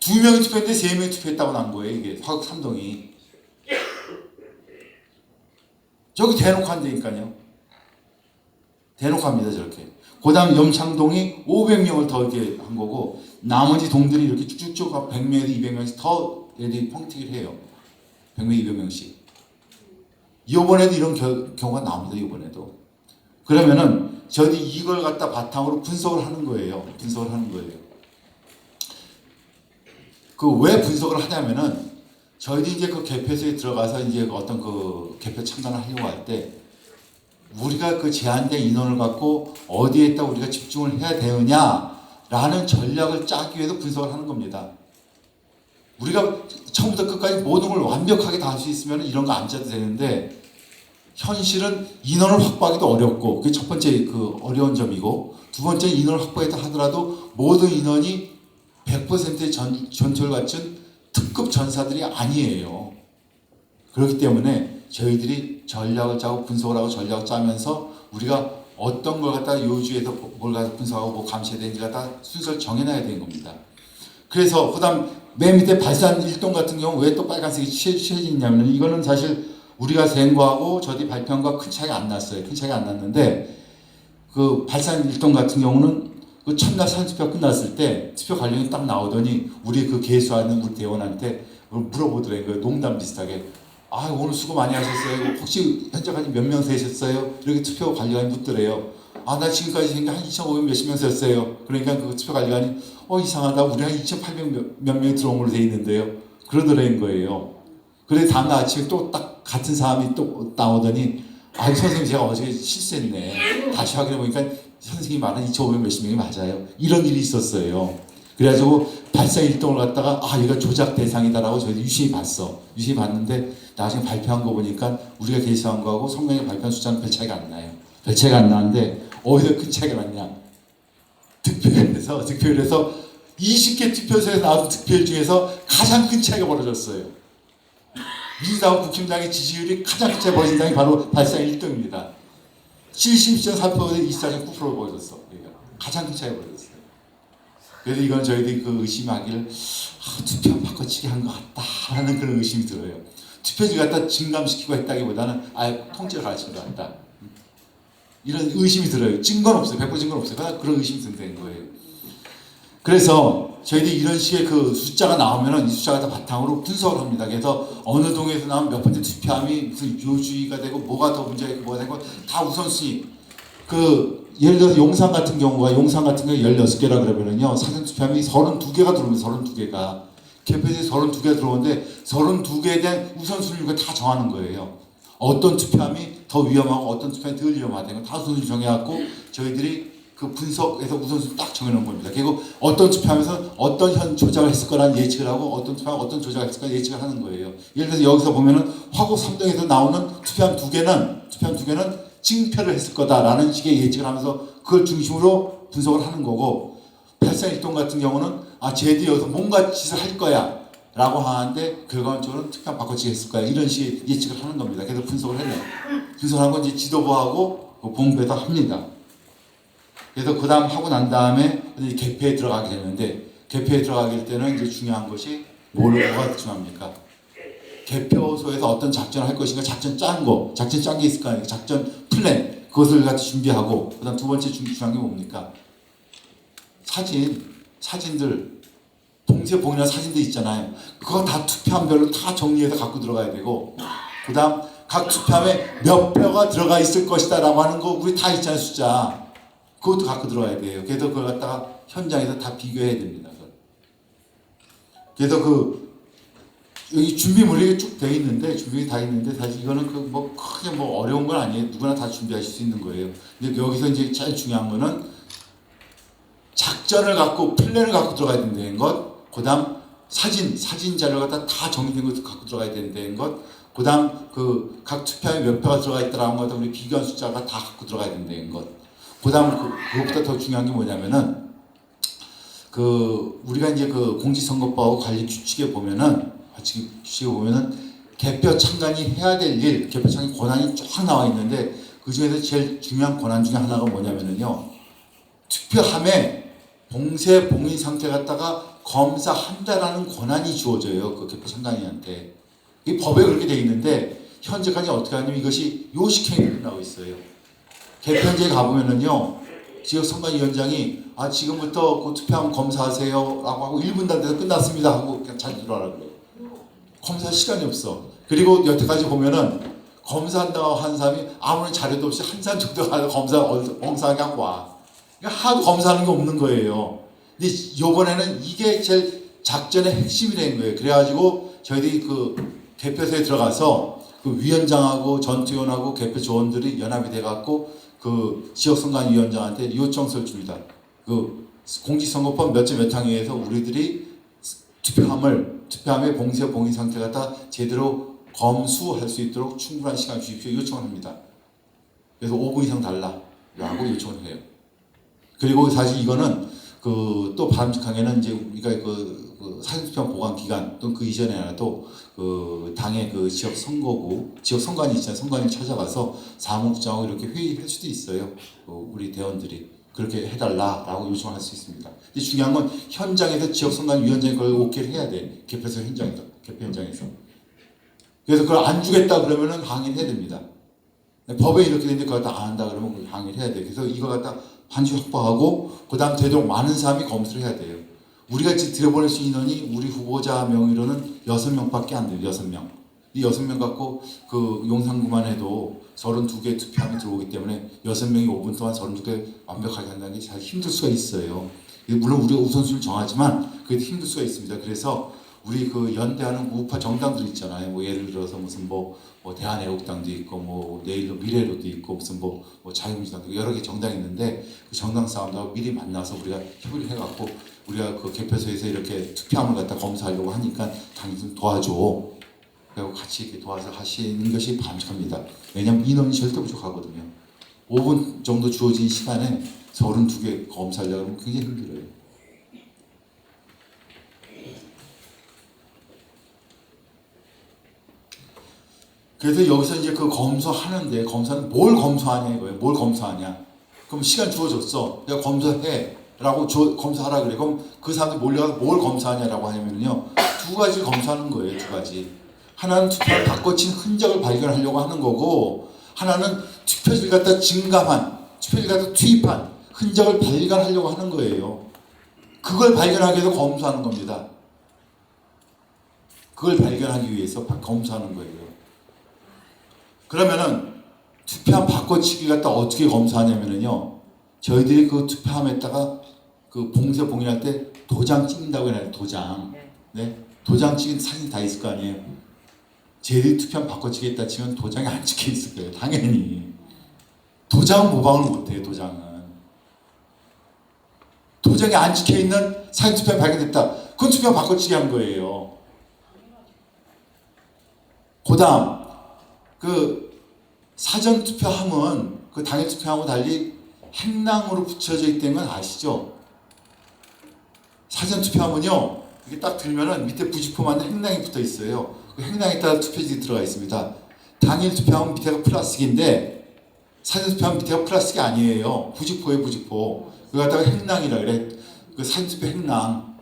S1: 두 명이 투표했는데 세 명이 투표했다고 난 거예요. 이게 화곡 3동이. 저기 대놓고 한다니까요. 대놓고 합니다. 저렇게. 그 다음 염창동이 500명을 더 이렇게 한 거고 나머지 동들이 이렇게 쭉쭉쭉 100명에서 200명씩 더 애들이 펑튀기를 해요. 100명, 200명씩. 이번에도 이런 경우가 나옵니다. 이번에도. 그러면은 저희 이걸 갖다 바탕으로 분석을 하는 거예요. 분석을 하는 거예요. 그 왜 분석을 하냐면은 저희들이 이제 그 개표소에 들어가서 이제 어떤 그 개표 참관을 하려고 할 때 우리가 그 제한된 인원을 갖고 어디에다 우리가 집중을 해야 되느냐라는 전략을 짜기 위해서 분석을 하는 겁니다. 우리가 처음부터 끝까지 모든 걸 완벽하게 다 할 수 있으면 이런 거 안 짜도 되는데 현실은 인원을 확보하기도 어렵고 그게 첫 번째 그 어려운 점이고 두 번째 인원을 확보했다 하더라도 모든 인원이 100%의 전투를 갖춘 특급 전사들이 아니에요. 그렇기 때문에 저희들이 전략을 짜고 분석을 하고 전략을 짜면서 우리가 어떤 걸 갖다 요주에서 뭘 갖다 분석하고 뭐 감시해야 되는지 갖다 순서를 정해놔야 되는 겁니다. 그래서 그다음 맨 밑에 발산 1동 같은 경우 왜 또 빨간색이 칠해지냐면 이거는 사실 우리가 센 거하고 저희 발표한 거와 큰 차이가 안 났어요. 큰 차이가 안 났는데 그 발산 1동 같은 경우는 그 첫날 사전투표 끝났을 때 투표 관련이 딱 나오더니 우리 그 개수하는 우리 대원한테 물어보더래요. 농담 비슷하게. 아 오늘 수고 많이 하셨어요. 혹시 현재까지 몇 명 세셨어요? 이렇게 투표 관리관이 묻더래요. 아 나 지금까지 생각 한 2,500 몇십 명 세었어요. 그러니까 그 투표 관리관이 이상하다. 우리 한 2,800 몇 명이 들어온 걸로 돼 있는데요. 그러더라는 거예요. 그래서 다음날 아침에 또 딱 같은 사람이 또 나오더니 아 선생님 제가 어제 실수했네. 다시 확인해 보니까 선생님이 말한 2,500 몇십 명이 맞아요. 이런 일이 있었어요. 그래가지고 발상 1동을 갖다가 이거 조작 대상이다라고 저희도 유심히 봤어. 유심히 봤는데 나중에 발표한 거 보니까 우리가 게시한 거하고 성명에 발표한 숫자는 별 차이가 안 나요. 별 차이가 안 나는데 어디서 큰 차이가 났냐. 득표율에서 20개 투표소에서 나온 득표율 중에서 가장 큰 차이가 벌어졌어요. 민주당과 국힘당의 지지율이 가장 큰 차이가 벌어진 당이 바로 발상 1등입니다. 72.4%에 24.9%가 벌어졌어. 그러니까 가장 큰 차이가 벌어졌어요. 그래서 이건 저희들이 그 의심하기를 투표 바꿔치기 한 것 같다라는 그런 의심이 들어요. 투표지 갖다 증감시키고 했다기보다는 통째로 가르친 것 같다. 이런 의심이 들어요. 증거는 없어요. 100% 증거는 없어요. 그런 의심이 든다는 거예요. 그래서 저희들이 이런 식의 그 숫자가 나오면은 이 숫자가 다 바탕으로 분석을 합니다. 그래서 어느 동에서 나오면 몇 번째 투표함이 무슨 요주의가 되고 뭐가 더 문제가 있고 뭐가 되고 다 우선순위. 예를 들어서 용산 같은 경우가 16개라 그러면은요. 사전 투표함이 32개가 들어오면 32개가. 개표소에 32개가 들어오는데 32개에 대한 우선순위가 다 정하는 거예요. 어떤 투표함이 더 위험하고 어떤 투표함이 덜 위험하다는 거 다 우선순위 정해갖고 저희들이 그 분석에서 우선순위 딱 정해놓은 겁니다. 그리고 어떤 투표함에서 어떤 조작을 했을 거라는 예측을 하고 어떤 투표함 어떤 조작을 했을 거라는 예측을 하는 거예요. 예를 들어서 여기서 보면은 화곡 3동에서 나오는 투표함 두 개는 징표를 했을 거다라는 식의 예측을 하면서 그걸 중심으로 분석을 하는 거고 발산 1동 같은 경우는 쟤들이 여기서 뭔가 짓을 할 거야 라고 하는데 결과적으로는 투표함 바꿔치기 했을 거야 이런 식의 예측을 하는 겁니다. 그래서 분석을 해요. 분석한 건 이제 지도부하고 본부에서 합니다. 그래서 그 다음 하고 난 다음에 개표에 들어가게 되는데 개표에 들어가게 될 때는 이제 중요한 것이 뭐가 중요합니까? 개표소에서 어떤 작전을 할 것인가 작전 짠 게 있을 거 아니에요. 작전 플랜 그것을 같이 준비하고 그 다음 두 번째 중요한 게 뭡니까? 사진들 동시에 보이는 사진들 있잖아요. 그거 다 투표함별로 다 정리해서 갖고 들어가야 되고 그 다음 각 투표함에 몇 표가 들어가 있을 것이다 라고 하는 거 우리 다 있잖아요. 숫자 그것도 갖고 들어가야 돼요. 그래서 그걸 갖다가 현장에서 다 비교해야 됩니다. 그래서 여기 준비물이 쭉 되어 있는데 준비가 다 있는데 사실 이거는 크게 어려운 건 아니에요. 누구나 다 준비하실 수 있는 거예요. 근데 여기서 이제 제일 중요한 거는 작전을 갖고 플랜을 갖고 들어가야 된다는 것, 그다음 사진 자료가 다 정리된 것도 갖고 들어가야 된다는 것, 그다음 각 투표함에 몇 표가 들어가 있다라는 것도 우리 비교한 숫자가 다 갖고 들어가야 된다는 것. 그다음 그것보다 더 중요한 게 뭐냐면은 우리가 이제 그 공직선거법하고 관리 규칙에 보면은 개표 참관이 해야 될 일, 개표 참관 권한이 쫙 나와 있는데 그 중에서 제일 중요한 권한 중에 하나가 뭐냐면은요, 투표함에 봉쇄 봉인 상태 갖다가 검사한다라는 권한이 주어져요. 그 개표 참관인한테. 이 법에 그렇게 돼 있는데 현재까지 어떻게 하냐면 이것이 요식행위로 나오고 있어요. 개표현장에 가보면은요, 지역선관위원장이 지금부터 그 투표함 검사하세요 라고 하고 1분 단돼서 끝났습니다 하고 그냥 잘 들어가라 그래요. 검사할 시간이 없어. 그리고 여태까지 보면은 검사한다고 한 사람이 아무런 자료도 없이 한 사람 정도 가서 검사하게 하고 와. 그러니까 하도 검사하는 게 없는 거예요. 근데 이번에는 이게 제일 작전의 핵심이 된 거예요. 그래가지고 저희들이 그 개표소에 들어가서 그 위원장하고 전투위원하고 개표 조원들이 연합이 돼갖고 그 지역선관위원장한테 요청서를 줍니다. 그 공직선거법 몇 점 몇 항에 의해서 우리들이 투표함의 봉쇄 봉인 상태 갖다 제대로 검수할 수 있도록 충분한 시간 주십시오 요청을 합니다. 그래서 5분 이상 달라고 요청을 해요. 그리고 사실 이거는 또 바람직하게는 이제 우리가 그 사전투표 보관 기간 또는 그 이전에라도 그 당의 그 지역 선관위 있잖아요. 선관위 찾아가서 사무국장하고 이렇게 회의할 수도 있어요. 우리 대원들이 그렇게 해달라라고 요청할 수 있습니다. 근데 중요한 건 현장에서 지역 선관위원장이 그걸 오케이를 해야 돼. 개표 현장에서. 그래서 그걸 안 주겠다 그러면은 항의를 해야 됩니다. 법에 이렇게 되는데 그걸 다 안 한다 그러면 그걸 항의를 해야 돼. 그래서 이거 갖다 반드시 확보하고 그다음 되도록 많은 사람이 검수를 해야 돼요. 우리가 지금 들여보낼 수 있는 인원이 우리 후보자 명의로는 6명밖에 안 돼요. 6명. 이 6명 갖고 그 용산구만 해도 32개 투표함이 들어오기 때문에 6명이 5분 동안 32개 완벽하게 한다는 게 잘 힘들 수가 있어요. 물론 우리가 우선순위를 정하지만 그게 힘들 수가 있습니다. 그래서 우리 그 연대하는 우파 정당들 있잖아요. 뭐 예를 들어서 무슨 뭐 대한애국당도 있고 뭐 내일로 미래로도 있고 무슨 뭐 자유민주당도 여러 개 정당이 있는데 그 정당 사람들하고 미리 만나서 우리가 협의를 해갖고 우리가 그 개표소에서 이렇게 투표함을 갖다 검사하려고 하니까 당연히 좀 도와줘. 그리고 같이 이렇게 도와서 하시는 것이 바람직합니다. 왜냐하면 인원이 절대 부족하거든요. 5분 정도 주어진 시간에 32개 검사하려고 하면 굉장히 힘들어요. 그래서 여기서 이제 그 검사하는데 검사는 뭘 검사하냐 이거예요. 뭘 검사하냐. 그럼 시간 주어졌어. 내가 검사해. 라고 검사하라 그래. 그럼 그 사람들 몰려가서 뭘 검사하냐라고 하냐면요. 2가지 검사하는 거예요. 2가지. 하나는 투표를 바꿔친 흔적을 발견하려고 하는 거고 하나는 투표지를 갖다 증감한, 투표지를 갖다 투입한 흔적을 발견하려고 하는 거예요. 그걸 발견하기 위해서 검사하는 겁니다. 그걸 발견하기 위해서 검사하는 거예요. 그러면은 투표함 바꿔치기 갖다 어떻게 검사하냐면요. 저희들이 그 투표함에다가 그 봉쇄 봉인할 때 도장 찍는다고 해요. 도장. 네? 도장 찍은 사진이 다 있을 거 아니에요. 저희들이 투표함 바꿔치기 했다 치면 도장이 안 찍혀 있을 거예요. 당연히. 도장은 모방을 못해요. 도장이 안 찍혀 있는 사진 투표함이 발견됐다. 그건 투표함 바꿔치기 한 거예요. 그 다음 그 사전 투표함은 그 당일 투표함과 달리 행랑으로 붙여져 있다는 건 아시죠? 사전 투표함은요, 이렇게 딱 들면은 밑에 부직포만 행랑이 붙어 있어요. 그 행랑에 따라 투표지가 들어가 있습니다. 당일 투표함은 밑에가 플라스틱인데 사전 투표함은 밑에가 플라스틱이 아니에요. 부직포예요, 부직포. 그거 갖다가 행랑이라 그래. 그 사전 투표 행랑.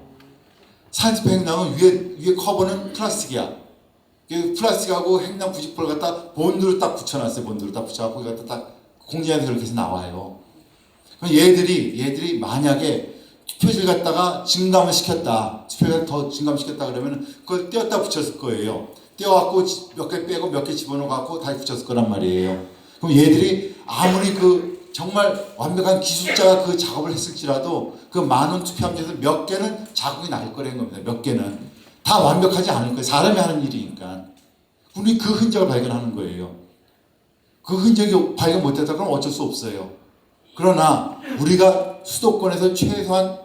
S1: 사전 투표 행랑은 위에 커버는 플라스틱이야. 그 플라스틱하고 행랑 부직포를 갖다 본드로 딱 붙여놨어요. 본드로 딱 붙여갖고 이거 갖다 딱 공지안에서 그렇게 해서 나와요. 그럼 얘들이 만약에 투표지를 갖다가 증감을 시켰다. 투표지를 더 증감시켰다 그러면 그걸 떼었다 붙였을 거예요. 떼어갖고 몇 개 빼고 몇 개 집어넣어갖고 다시 붙였을 거란 말이에요. 그럼 얘들이 아무리 그 정말 완벽한 기술자가 그 작업을 했을지라도 그 많은 투표함 중에서 몇 개는 자국이 날 거라는 겁니다. 몇 개는. 다 완벽하지 않을 거예요. 사람이 하는 일이니까. 우리 그 흔적을 발견하는 거예요. 그 흔적이 발견 못했다 그러면 어쩔 수 없어요. 그러나 우리가 수도권에서 최소한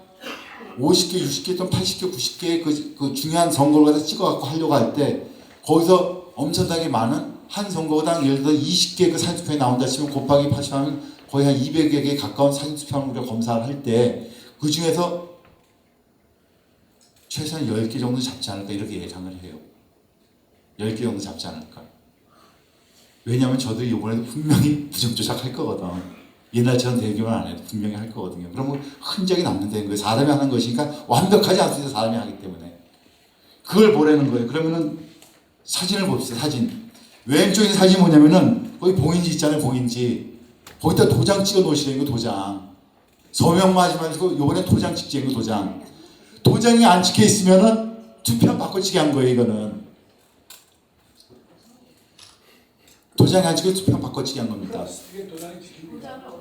S1: 50개, 60개 또는 80개, 90개의 그 중요한 선거를 갖다 찍어갖고 하려고 할 때 거기서 엄청나게 많은 한 선거당 예를 들어 20개 그 사진투표에 나온다 치면 곱하기 80하면 거의 한 200여 개에 가까운 사진투표를 우리가 검사를 할 때 그 중에서 최소한 10개 정도 잡지 않을까 이렇게 예상을 해요. 10개 정도 잡지 않을까. 왜냐하면 저도 이번에 분명히 부정조작 할 거거든. 옛날처럼 대기만 안 해도 분명히 할 거거든요. 그러면 흔적이 남는다는 거예요. 사람이 하는 것이니까 완벽하지 않습니다. 사람이 하기 때문에. 그걸 보라는 거예요. 그러면은 사진을 봅시다. 사진. 왼쪽에 사진이 뭐냐면은 거기 봉인지 있잖아요. 봉인지. 거기다 도장 찍어 놓으시라는 거 도장. 서명만 하지 마시고 이번에 도장 찍자는 거 도장. 도장이 안 찍혀 있으면은 투표 바꿔치기 한 거예요. 이거는. 도장이 안 찍혀 투표 바꿔치기 한 겁니다.
S5: 플라스틱에 도장이 찍힙니다.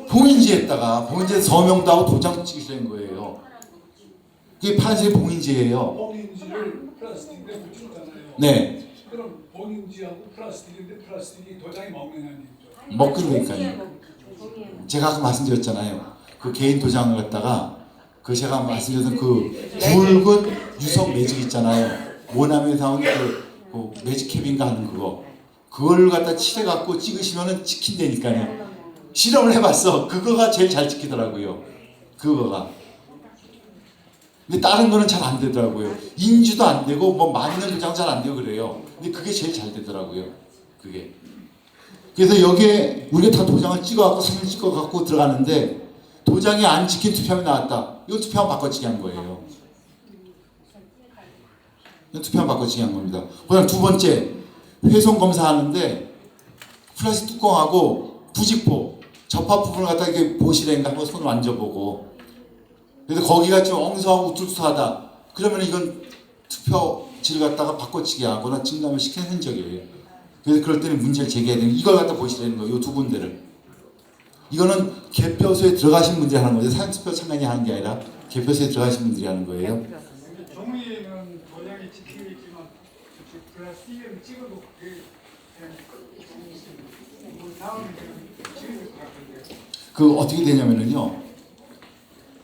S1: 봉인지에다가 봉인지에 서명도 하고 도장 찍으시라는 거예요. 그게 파란색 봉인지예요.
S5: 봉인지를 플라스틱에 붙였잖아요.
S1: 네.
S5: 그럼 봉인지하고 플라스틱인데 플라스틱이 도장이 먹는 아니죠.
S1: 먹으니까요. 제가 아까 말씀드렸잖아요. 그 개인 도장을 갖다가 그 제가 말씀드렸던 그 굵은 유성 매직 있잖아요. 모남에서 나온 그 매직 캡인가 하는 그걸 갖다 칠해 갖고 찍으시면은 찍힌다니까요. 실험을 해봤어. 그거가 제일 잘 찍히더라고요. 그거가. 근데 다른 거는 잘 안 되더라고요. 인주도 안 되고 뭐 맞는 도장 잘 안 되고 그래요. 근데 그게 제일 잘 되더라고요. 그게. 그래서 여기에 우리가 다 도장을 찍어갖고 사진 찍어갖고 들어가는데 도장이 안 찍힌 투표함이 나왔다. 이거 투표함 바꿔치기 한 거예요. 투표함 바꿔치기 한 겁니다. 그다음 두 번째 회송 검사하는데 플라스틱 뚜껑하고 부직포 접합 부분을 갖다 이렇게 보시라니까 한번 손을 만져보고. 그래서 거기가 좀 엉성하고 우툴투하다. 그러면 이건 투표지를 갖다가 바꿔치기 하거나 증감을 시키는 흔적이에요. 그래서 그럴 때는 문제를 제기해야 되는 이걸 갖다 보시라는 거예요. 이 두 군데를. 이거는 개표소에 들어가신 분들이 하는 거죠. 사전투표 참관이 하는 게 아니라 개표소에 들어가신 분들이 하는 거예요.
S5: 종이에는 도장이 찍히겠지만 플라스틱에는 찍어도 그게 다음에 찍을 것 같은데.
S1: 그 어떻게 되냐면은요.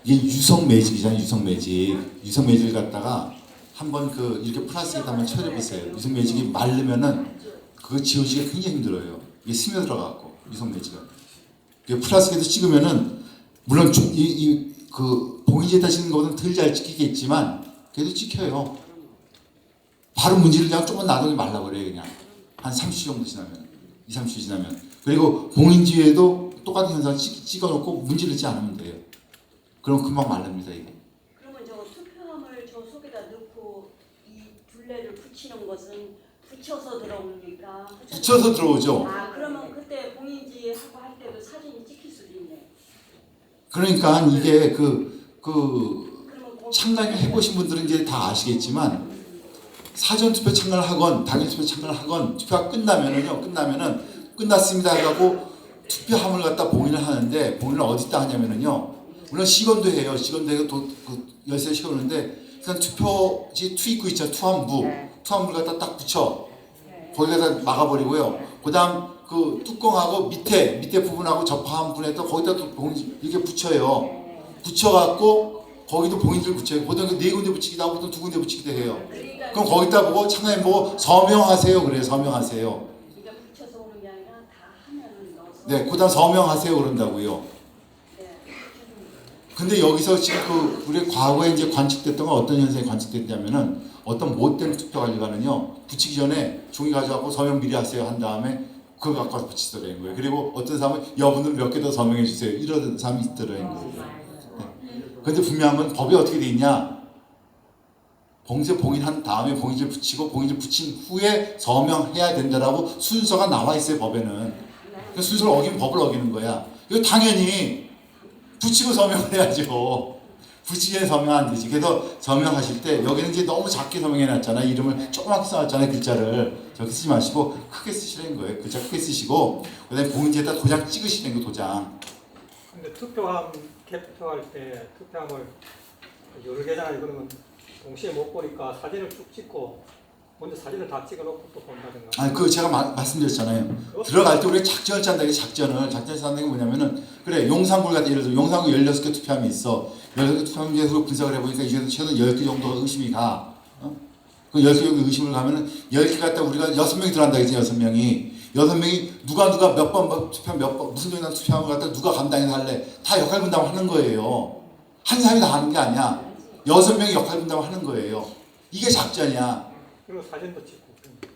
S1: 이게 유성 매직이잖아요. 유성 매직. 유성 매직을 갖다가 한번 그 이렇게 플라스틱에다 한번 처리해 보세요. 유성 매직이 마르면은 그거 지워지기가 굉장히 힘들어요. 이게 스며들어 갖고 유성 매직은. 플라스틱에서 찍으면은 물론 그 봉인지에다 찍는 것보다는 덜 잘 찍히겠지만 그래도 찍혀요. 바로 문지를 그냥 조금 놔두지 말라 그래요. 그냥 한 30초 정도 지나면 2, 30초 지나면. 그리고 봉인지 위에도 똑같은 현상 찍어놓고 문지르지 않으면 돼요. 그럼 금방 말릅니다 이게.
S6: 그러면 저 투표함을 저 속에다 넣고 이 둘레를 붙이는 것은 붙여서 들어옵니까?
S1: 붙여서 들어오죠.
S6: 아 그러면 그때 봉인지 하고 할 때도 사진이 찍힐 수도 있네.
S1: 그러니까 이게
S6: 그러면
S1: 참관 해보신 분들은 이제 다 아시겠지만 사전 투표 참관을 하건 당일 투표 참관을 하건 투표가 끝나면은 끝났습니다 하고 투표함을 갖다 봉인을 하는데 봉인을 어디다 하냐면은요. 물론 시건도 해요. 시건도 해서 그 열쇠 시건하는데 그냥 투표지 투입구 있죠. 투함부를 갖다 딱 붙여. 거기다 막아버리고요. 그다음 그 뚜껑하고 밑에 부분하고 접합한 부분에다 거기다 또 봉인 이렇게 붙여요. 붙여갖고 거기도 봉인지를 붙여요. 보통 네 군데 붙이기도 하고 보통 두 군데 붙이기도 해요. 그럼 거기다 보고 참관해 보고 서명하세요. 그래요. 서명하세요.
S6: 그러니까 붙여서 오는 게 아니라 다 하면은 넣어서.
S1: 네, 그다음 서명하세요 그런다고요. 근데 여기서 지금 우리 과거에 이제 관측됐던 건 어떤 현상이 관측됐냐면은 어떤 못된 투표 관리관은요 붙이기 전에 종이 가져가고 서명 미리 하세요 한 다음에 그거 갖고 와서 붙이더라는 거예요. 그리고 어떤 사람은 여러분들 몇 개 더 서명해 주세요 이런 사람이 있더라는 거예요. 네. 근데 분명한 건 법이 어떻게 돼 있냐? 봉쇄 봉인한 다음에 봉인지를 붙이고 봉인지를 붙인 후에 서명해야 된다라고 순서가 나와 있어요 법에는. 그 순서를 어기면 법을 어기는 거야. 이거 당연히 붙이고 서명을 해야죠. 붙이기 전에 서명 안 되지. 그래서 서명하실 때 여기는 이제 너무 작게 서명해 놨잖아요. 이름을 조그맣게 써놨잖아요. 글자를. 저렇게 쓰지 마시고 크게 쓰시라는 거예요. 글자 크게 쓰시고 그다음에 봉인지에다 도장 찍으시는 거 도장.
S7: 근데 투표함 개표할 때 투표함을 여러 개잖아요. 그러면 동시에 못 보니까 사진을 쭉 찍고 먼저 사진을 다 찍어놓고 또 본다든가.
S1: 아니 그 제가 말씀드렸잖아요. 들어갈 때 우리가 작전을 짠다. 이게 작전을 짠다는 게 뭐냐면은 그래 용산구 같은 예를 들어 용산구 16개 투표함이 있어. 16개 투표함 중에서 분석을 해보니까 이게 최소 10개 정도가 의심이 가. 그 10개 정도 의심을 가면은 10개 갖다 우리가 6명이 들어간다 그랬지. 6명이 6명이 누가 몇 번 투표 몇 번 무슨 정당 투표함을 갖다 누가 감당해서 할래 다 역할 분담을 하는 거예요. 한 사람이 다 하는 게 아니야. 6명이 역할 분담을 하는 거예요. 이게 작전이야.
S7: 그리고 사진도 찍고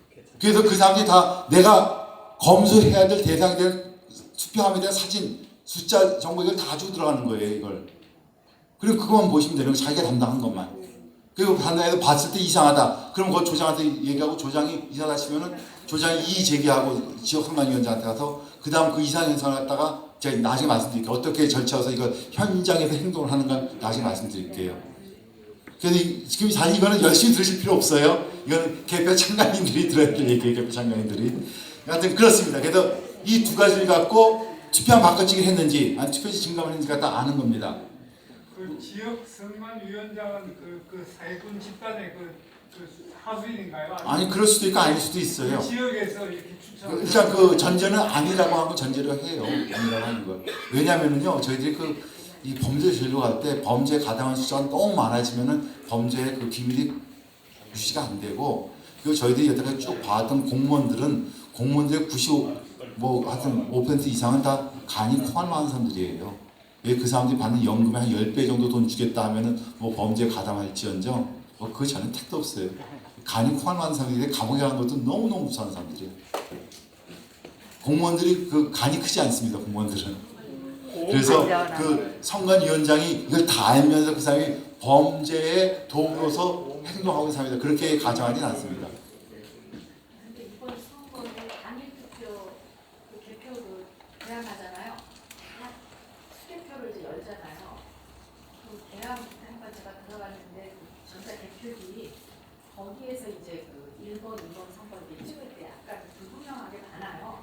S7: 괜찮아요.
S1: 그래서 그 사람들이 다 내가 검수해야 될 대상이 될 투표함에 대한 사진, 숫자, 정보 이걸 다 가지고 들어가는 거예요. 이걸. 그리고 그것만 보시면 되는 거예요. 자기가 담당한 것만. 그리고 담당해서 봤을 때 이상하다. 그럼 그 조장한테 얘기하고 조장이 이상하다 싶으면은 조장이 이의 제기하고 지역선관위원장한테 가서 그 다음 그 이상 현상을 갖다가 제가 나중에 말씀드릴게요. 어떻게 절차해서 이거 현장에서 행동을 하는 건 나중에 말씀드릴게요. 그래서 지금 사실 이거는 열심히 들으실 필요 없어요. 이거는 개표 참가인들이 들어야 될 얘기예요. 개표 참가인들이. 하여튼 그렇습니다. 그래서 이 두 가지를 갖고 투표함 바꿔치기를 했는지 아니 투표지 증감을 했는지 갖다 아는 겁니다.
S5: 그 지역 선관위원장은 그 사회군 집단의 그 하수인인가요?
S1: 아니 그럴 수도 있고 아닐 수도 있어요.
S5: 그 지역에서 이렇게 추천.
S1: 일단 그 전제는 아니라고 하고 전제를 해요. 아니라고 하는 거. 왜냐면은요, 저희들이 이 범죄 진료가 할 때 범죄에 가담한 숫자가 너무 많아지면은 범죄의 그 기밀이 유지가 안 되고, 그리고 저희들이 여태까지 쭉 봐왔던 공무원들의 5% 이상은 다 간이 콩알 많은 사람들이에요. 왜 그 사람들이 받는 연금의 한 10배 정도 돈 주겠다 하면은 뭐 범죄에 가담할지언정 그 전에 택도 없어요. 간이 콩알 많은 사람들이 감옥에 간 것도 너무너무 무서운 사람들이에요. 공무원들이 그 간이 크지 않습니다. 공무원들은. 그래서 그 선관위원장이 이걸 다 알면서 그 사람이 범죄의 도구로서 행동하고 있는 사람이다. 그렇게 가정하지는 않습니다.
S3: 근데 이번 선거에 단일 투표 그 개표를 제한하잖아요. 다 수개표를 이제 열잖아요. 그 대한한번 제가 들어갔는데 그 전자 개표기 거기에서 이제 그 1번, 2번, 3번 이렇게 찍을 때 약간 불분명하게 많아요.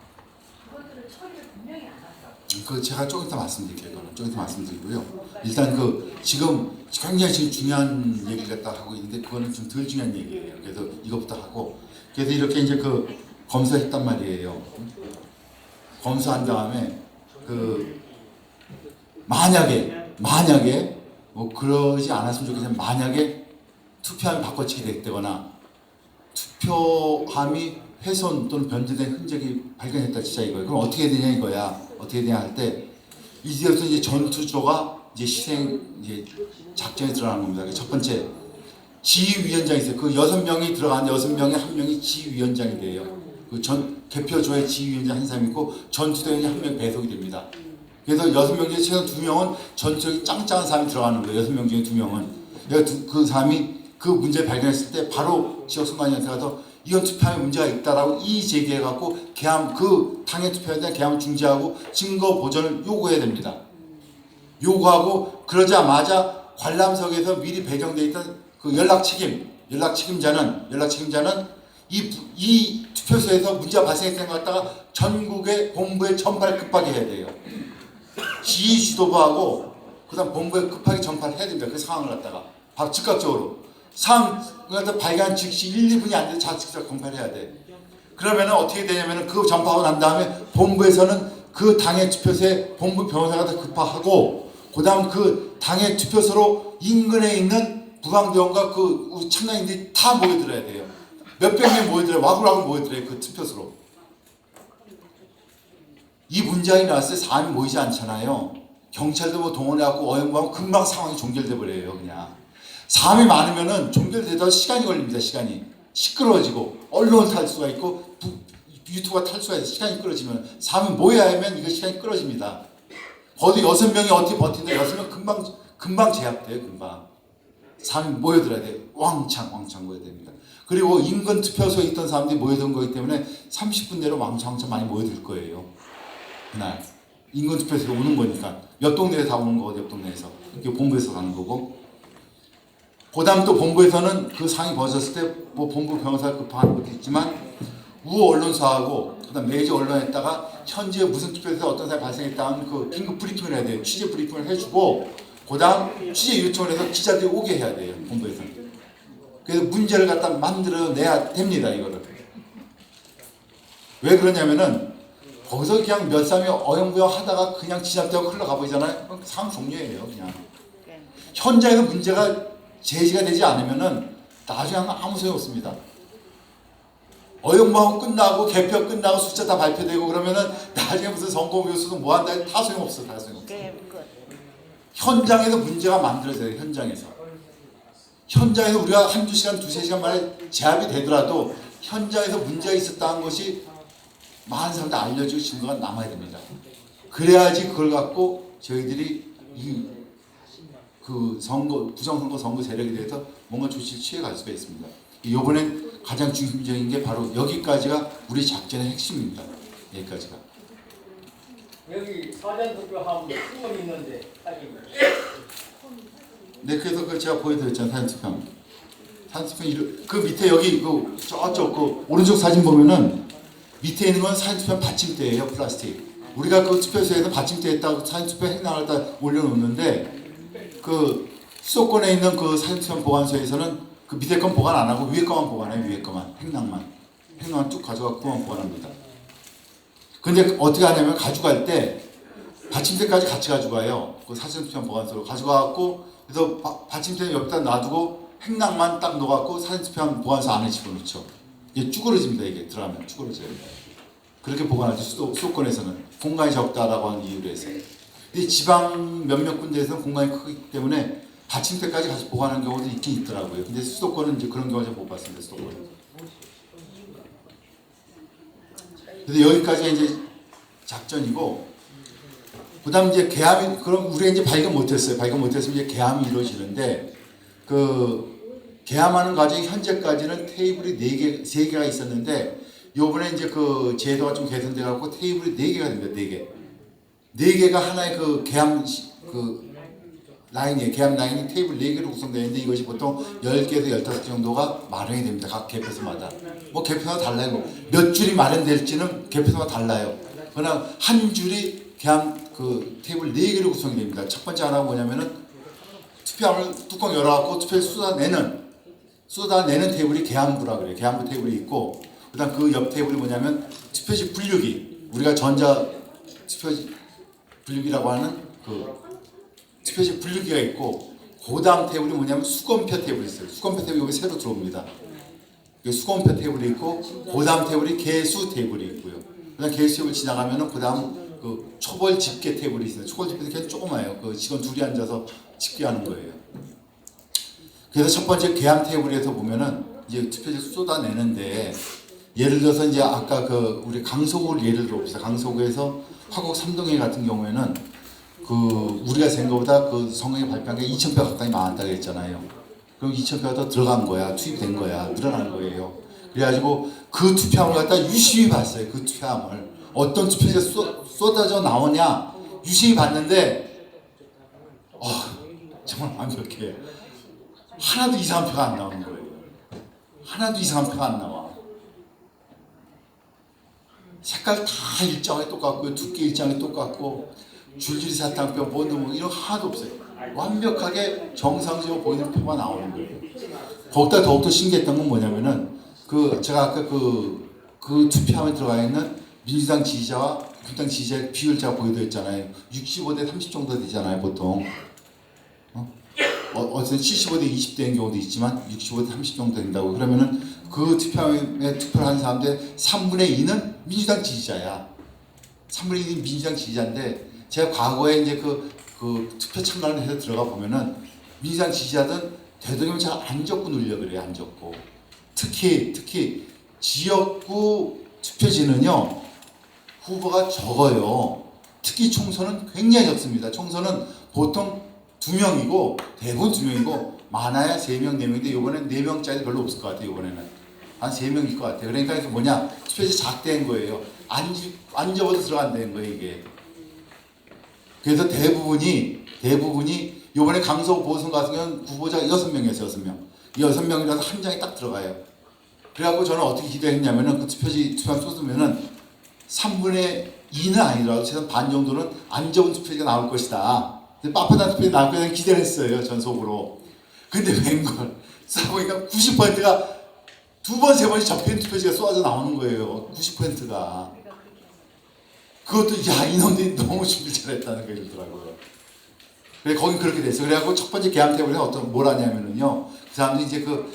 S3: 그것들을 처리를 분명히 안 하더라고요.
S1: 그 제가 조금 이따 말씀드릴게요. 그거는 조금 이따 말씀드리고요. 일단 그 지금 굉장히 지금 중요한 얘기를 갖다 하고 있는데 그거는 좀 덜 중요한 얘기예요. 그래서 이것부터 하고 그래서 이렇게 이제 그 검수했단 말이에요. 검수한 다음에 그 만약에 뭐 그러지 않았으면 좋겠지만 만약에 투표함이 바꿔치기 됐다거나 투표함이 훼손 또는 변질된 흔적이 발견했다 진짜 이거예요. 그럼 어떻게 되냐 이거야. 어떻게 되냐 할 때 이제부터 이제 전투조가 이제 시행 이제 작전에 들어가는 겁니다. 첫 번째 지휘위원장이 있어요. 그 6명이 들어간 6명의 한 명이 지휘위원장이 돼요. 그 전 개표조의 지휘위원장 한 사람이 있고 전투대원이 한 명 배속이 됩니다. 그래서 6명 중에 최소 2명은 전투력이 짱짱한 사람이 들어가는 거예요. 6명 중에 2명은. 그 사람이 그 문제를 발견했을 때 바로 지역선관위한테 가서 이건 투표함에 문제가 있다라고 이의 제기해갖고 그 당일 투표에 대한 개함을 중지하고 증거 보전을 요구해야 됩니다. 요구하고 그러자마자 관람석에서 미리 배정돼 있던 그 연락 책임자는 이 투표소에서 문제가 발생했던 것 갖다가 전국의 본부에 전파를 급하게 해야 돼요. 지휘 지도부하고 그다음 본부에 급하게 전파를 해야 됩니다. 그 상황을 갖다가 바로 즉각적으로 상황을 갖다 발견한 즉시 1, 2분이 안 돼서 자측적 전파를 해야 돼. 그러면은 어떻게 되냐면은 그 전파하고 난 다음에 본부에서는 그 당의 투표소에 본부 변호사가 더 급파하고 그다음 그 당의 투표소로 인근에 있는 부강대원과 그 참가인들이 다 모여들어야 돼요. 몇백 명이 모여들어요. 와글와글 모여들어요. 그 투표소로. 이 문제가 나왔을 때 사람이 모이지 않잖아요. 경찰도 뭐 동원해갖고 어영부하면 금방 상황이 종결돼 버려요. 그냥 사람이 많으면은 종결되다 시간이 걸립니다. 시간이 시끄러워지고 언론을 탈 수가 있고 유튜브가 탈 수가 있어. 시간이 끌어지면 사람이 모여야 하면 이거 시간이 끌어집니다. 거기 6명이 어떻게 버틴다. 6명 금방 제압돼요. 금방 사람이 모여들어야 돼요. 왕창 모여야 됩니다. 그리고 인근 투표소에 있던 사람들이 모여든 거기 때문에 30분 내로 왕창 많이 모여들 거예요. 그날 인근 투표소에 오는 거니까 옆 동네에 다 오는 거고 옆 동네에서 이게 본부에서 가는 거고 그다음 또 본부에서는 그 상이 벌어졌을 때 뭐 본부 변호사 급파하는 것도 있지만 우호 언론사하고 그다음 메이저 언론에다가 현재 무슨 투표에서 어떤 사람이 발생했다 하는 그 긴급 브리핑을 해야 돼요. 취재 브리핑을 해주고 그다음 취재 요청을 해서 기자들이 오게 해야 돼요. 본부에서는. 그래서 문제를 갖다 만들어내야 됩니다. 이거를. 왜 그러냐면은 거기서 그냥 몇 사람이 어영부영 하다가 그냥 지잡되고 흘러가 버리잖아요. 상황 종료예요. 그냥. 현장에서 문제가 제시가 되지 않으면은 나중에 아무 소용 없습니다. 어영부영 끝나고 개표 끝나고 숫자 다 발표되고 그러면은 나중에 무슨 선거교수도 뭐 한다 해도 다 소용없어. 다 소용없어. 현장에서 문제가 만들어져요. 현장에서. 현장에서 우리가 한두 시간, 두세 시간 만에 제압이 되더라도 현장에서 문제가 있었다는 것이 많은 사람들 알려지고 증거가 남아야 됩니다. 그래야지 그걸 갖고 저희들이 그 선거, 부정선거 선거 세력에 대해서 뭔가 조치를 취해갈 수가 있습니다. 이번엔 가장 중심적인 게 바로 여기까지가 우리 작전의 핵심입니다. 여기까지가.
S8: 여기 사전투표하면 숨은 있는데 사진.
S1: 네, 그래서 그 제가 보여드렸잖아요. 사진투표. 사진투표 그 밑에 여기 그 저쪽 그 오른쪽 사진 보면은 밑에 있는 건 사진투표 받침대예요. 플라스틱. 우리가 그 투표소에서 받침대에다가 사진투표 행랑을 다 올려놓는데 그 수도권에 있는 그 사진투표 보관소에서는 그 밑에 건 보관 안 하고 위에 거만 보관해요. 위에 거만 행랑만 뚝 가져가고 그만 보관합니다. 근데 어떻게 하냐면 가져갈 때 받침대까지 같이 가져가요. 그 사진투표 보관소로 가져가갖고 그래서 받침대 옆에다 놔두고 행랑만 딱 넣어갖고 사진투표 보관소 안에 집어넣죠. 이게 쭈그러집니다. 이게 들어가면 쭈그러져요. 그렇게 보관하죠. 수도권에서는 공간이 적다라고 하는 이유로 해서. 근데 지방 몇몇 군데에서는 공간이 크기 때문에 받침대까지 같이 보관하는 경우도 있긴 있더라고요. 근데 수도권은 이제 그런 경우 좀 못 봤습니다. 수도권은. 그래서 여기까지가 이제 작전이고, 그다음 이제 개함이 그럼 우리가 이제 발견 못했어요. 발견 못했으면 이제 개함이 이루어지는데 그 개함하는 과정이 현재까지는 테이블이 3개가 있었는데 요번에 이제 그 제도가 좀 개선돼 갖고 테이블이 4개가 됩니다. 4개. 4개가 하나의 그 개함 그 라인이에요. 개함 라인이 테이블 4개로 구성되어 있는데 이것이 보통 10개에서 15개 정도가 마련이 됩니다. 각 개표소마다. 뭐 개표소마다 달라요. 몇 줄이 마련될지는 개표소마다 달라요. 그러나 한 줄이 개함 그 테이블 4개로 구성이 됩니다. 첫 번째 하나가 뭐냐면은 투표함을 뚜껑 열어갖고 투표를 쏟아내는 테이블이 개함부라 그래요. 개함부 테이블이 있고, 그다음 그 옆 테이블이 뭐냐면 투표지 분류기. 우리가 전자 투표지 분류기라고 하는 그 투표지 분류기가 있고, 그다음 테이블이 뭐냐면 수검표 테이블이 있어요. 수검표 테이블이 여기 새로 들어옵니다. 수검표 테이블이 있고, 그다음 테이블이 개수 테이블이 있고요. 그다음 개수 테이블 지나가면은 그다음 그 초벌 집계 테이블이 있어요. 초벌 집계 테이블이 조그마해요. 그 직원 둘이 앉아서 집계하는 거예요. 그래서 첫 번째 개함 테이블에서 보면은 이제 투표지를 쏟아내는데, 예를 들어서 이제 아까 그 우리 강서구를 예를 들어봅시다. 강서구에서 화곡 삼동회 같은 경우에는 그 우리가 생각보다 그 선거에 발표한 게 2,000표 가까이 많았다 그랬잖아요. 그럼 2,000표가 더 들어간 거야. 투입된 거야. 늘어난 거예요. 그래가지고 그 투표함을 갖다 유심히 봤어요. 그 투표함을. 어떤 투표지가 쏟아져 나오냐 유심히 봤는데 정말 완벽해. 하나도 이상한 표가 안 나오는 거예요. 하나도 이상한 표가 안 나와. 색깔 다 일정하게 똑같고 두께 일정하게 똑같고 줄줄이 사탕표 뭐 이런 거 하나도 없어요. 완벽하게 정상적으로 보이는 표가 나오는 거예요. 거기다 더욱더 신기했던 건 뭐냐면은 그 제가 아까 그 투표함에 들어가 있는 민주당 지지자와 국당 지지자의 비율 제가 보여드렸잖아요. 65대 30 정도 되잖아요, 보통. 어쨌든 75대 20대인 경우도 있지만 65대 30 정도 된다고. 그러면은 그 투표함에 투표를 한 사람들 3분의 2는 민주당 지지자야. 3분의 2는 민주당 지지자인데, 제가 과거에 이제 그 투표 참관을 해서 들어가 보면은 민주당 지지자들은 되도록이면 잘 안 적고 누려 그래요. 안 적고. 특히 지역구 투표지는요 후보가 적어요. 특히 총선은 굉장히 적습니다. 총선은 보통 2명이고 대부분 2명이고 많아야 3명, 4명인데 이번엔 4명짜리 별로 없을 것 같아요. 이번에는 한 3명일 것 같아요. 그러니까 이게 뭐냐, 투표지 작대인 거예요. 안 적어도 들어간다는 거예요, 이게. 그래서 대부분이 이번에 강서구 보선 같은 경우는 후보자가 6명이었어요. 6명. 이 6명이라서 한 장에 딱 들어가요. 그래갖고 저는 어떻게 기대했냐면은 그 투표함 쏟으면은 3분의 2는 아니더라도 최소한 반 정도는 안 적은 투표지가 나올 것이다. 빳빳한 투표지 나올 거라는 기대를 했어요. 전속으로. 근데 웬걸 써보니까 90%가 2번, 3번이 접힌 투표지가 쏟아져 나오는 거예요. 90%가. 그것도 이놈들이 너무 준비 잘했다는 거 이러더라고요. 그래 거긴 그렇게 됐어요. 그래갖고 첫 번째 개함 테이블에 뭘 하냐면은요, 그 사람들이 이제 그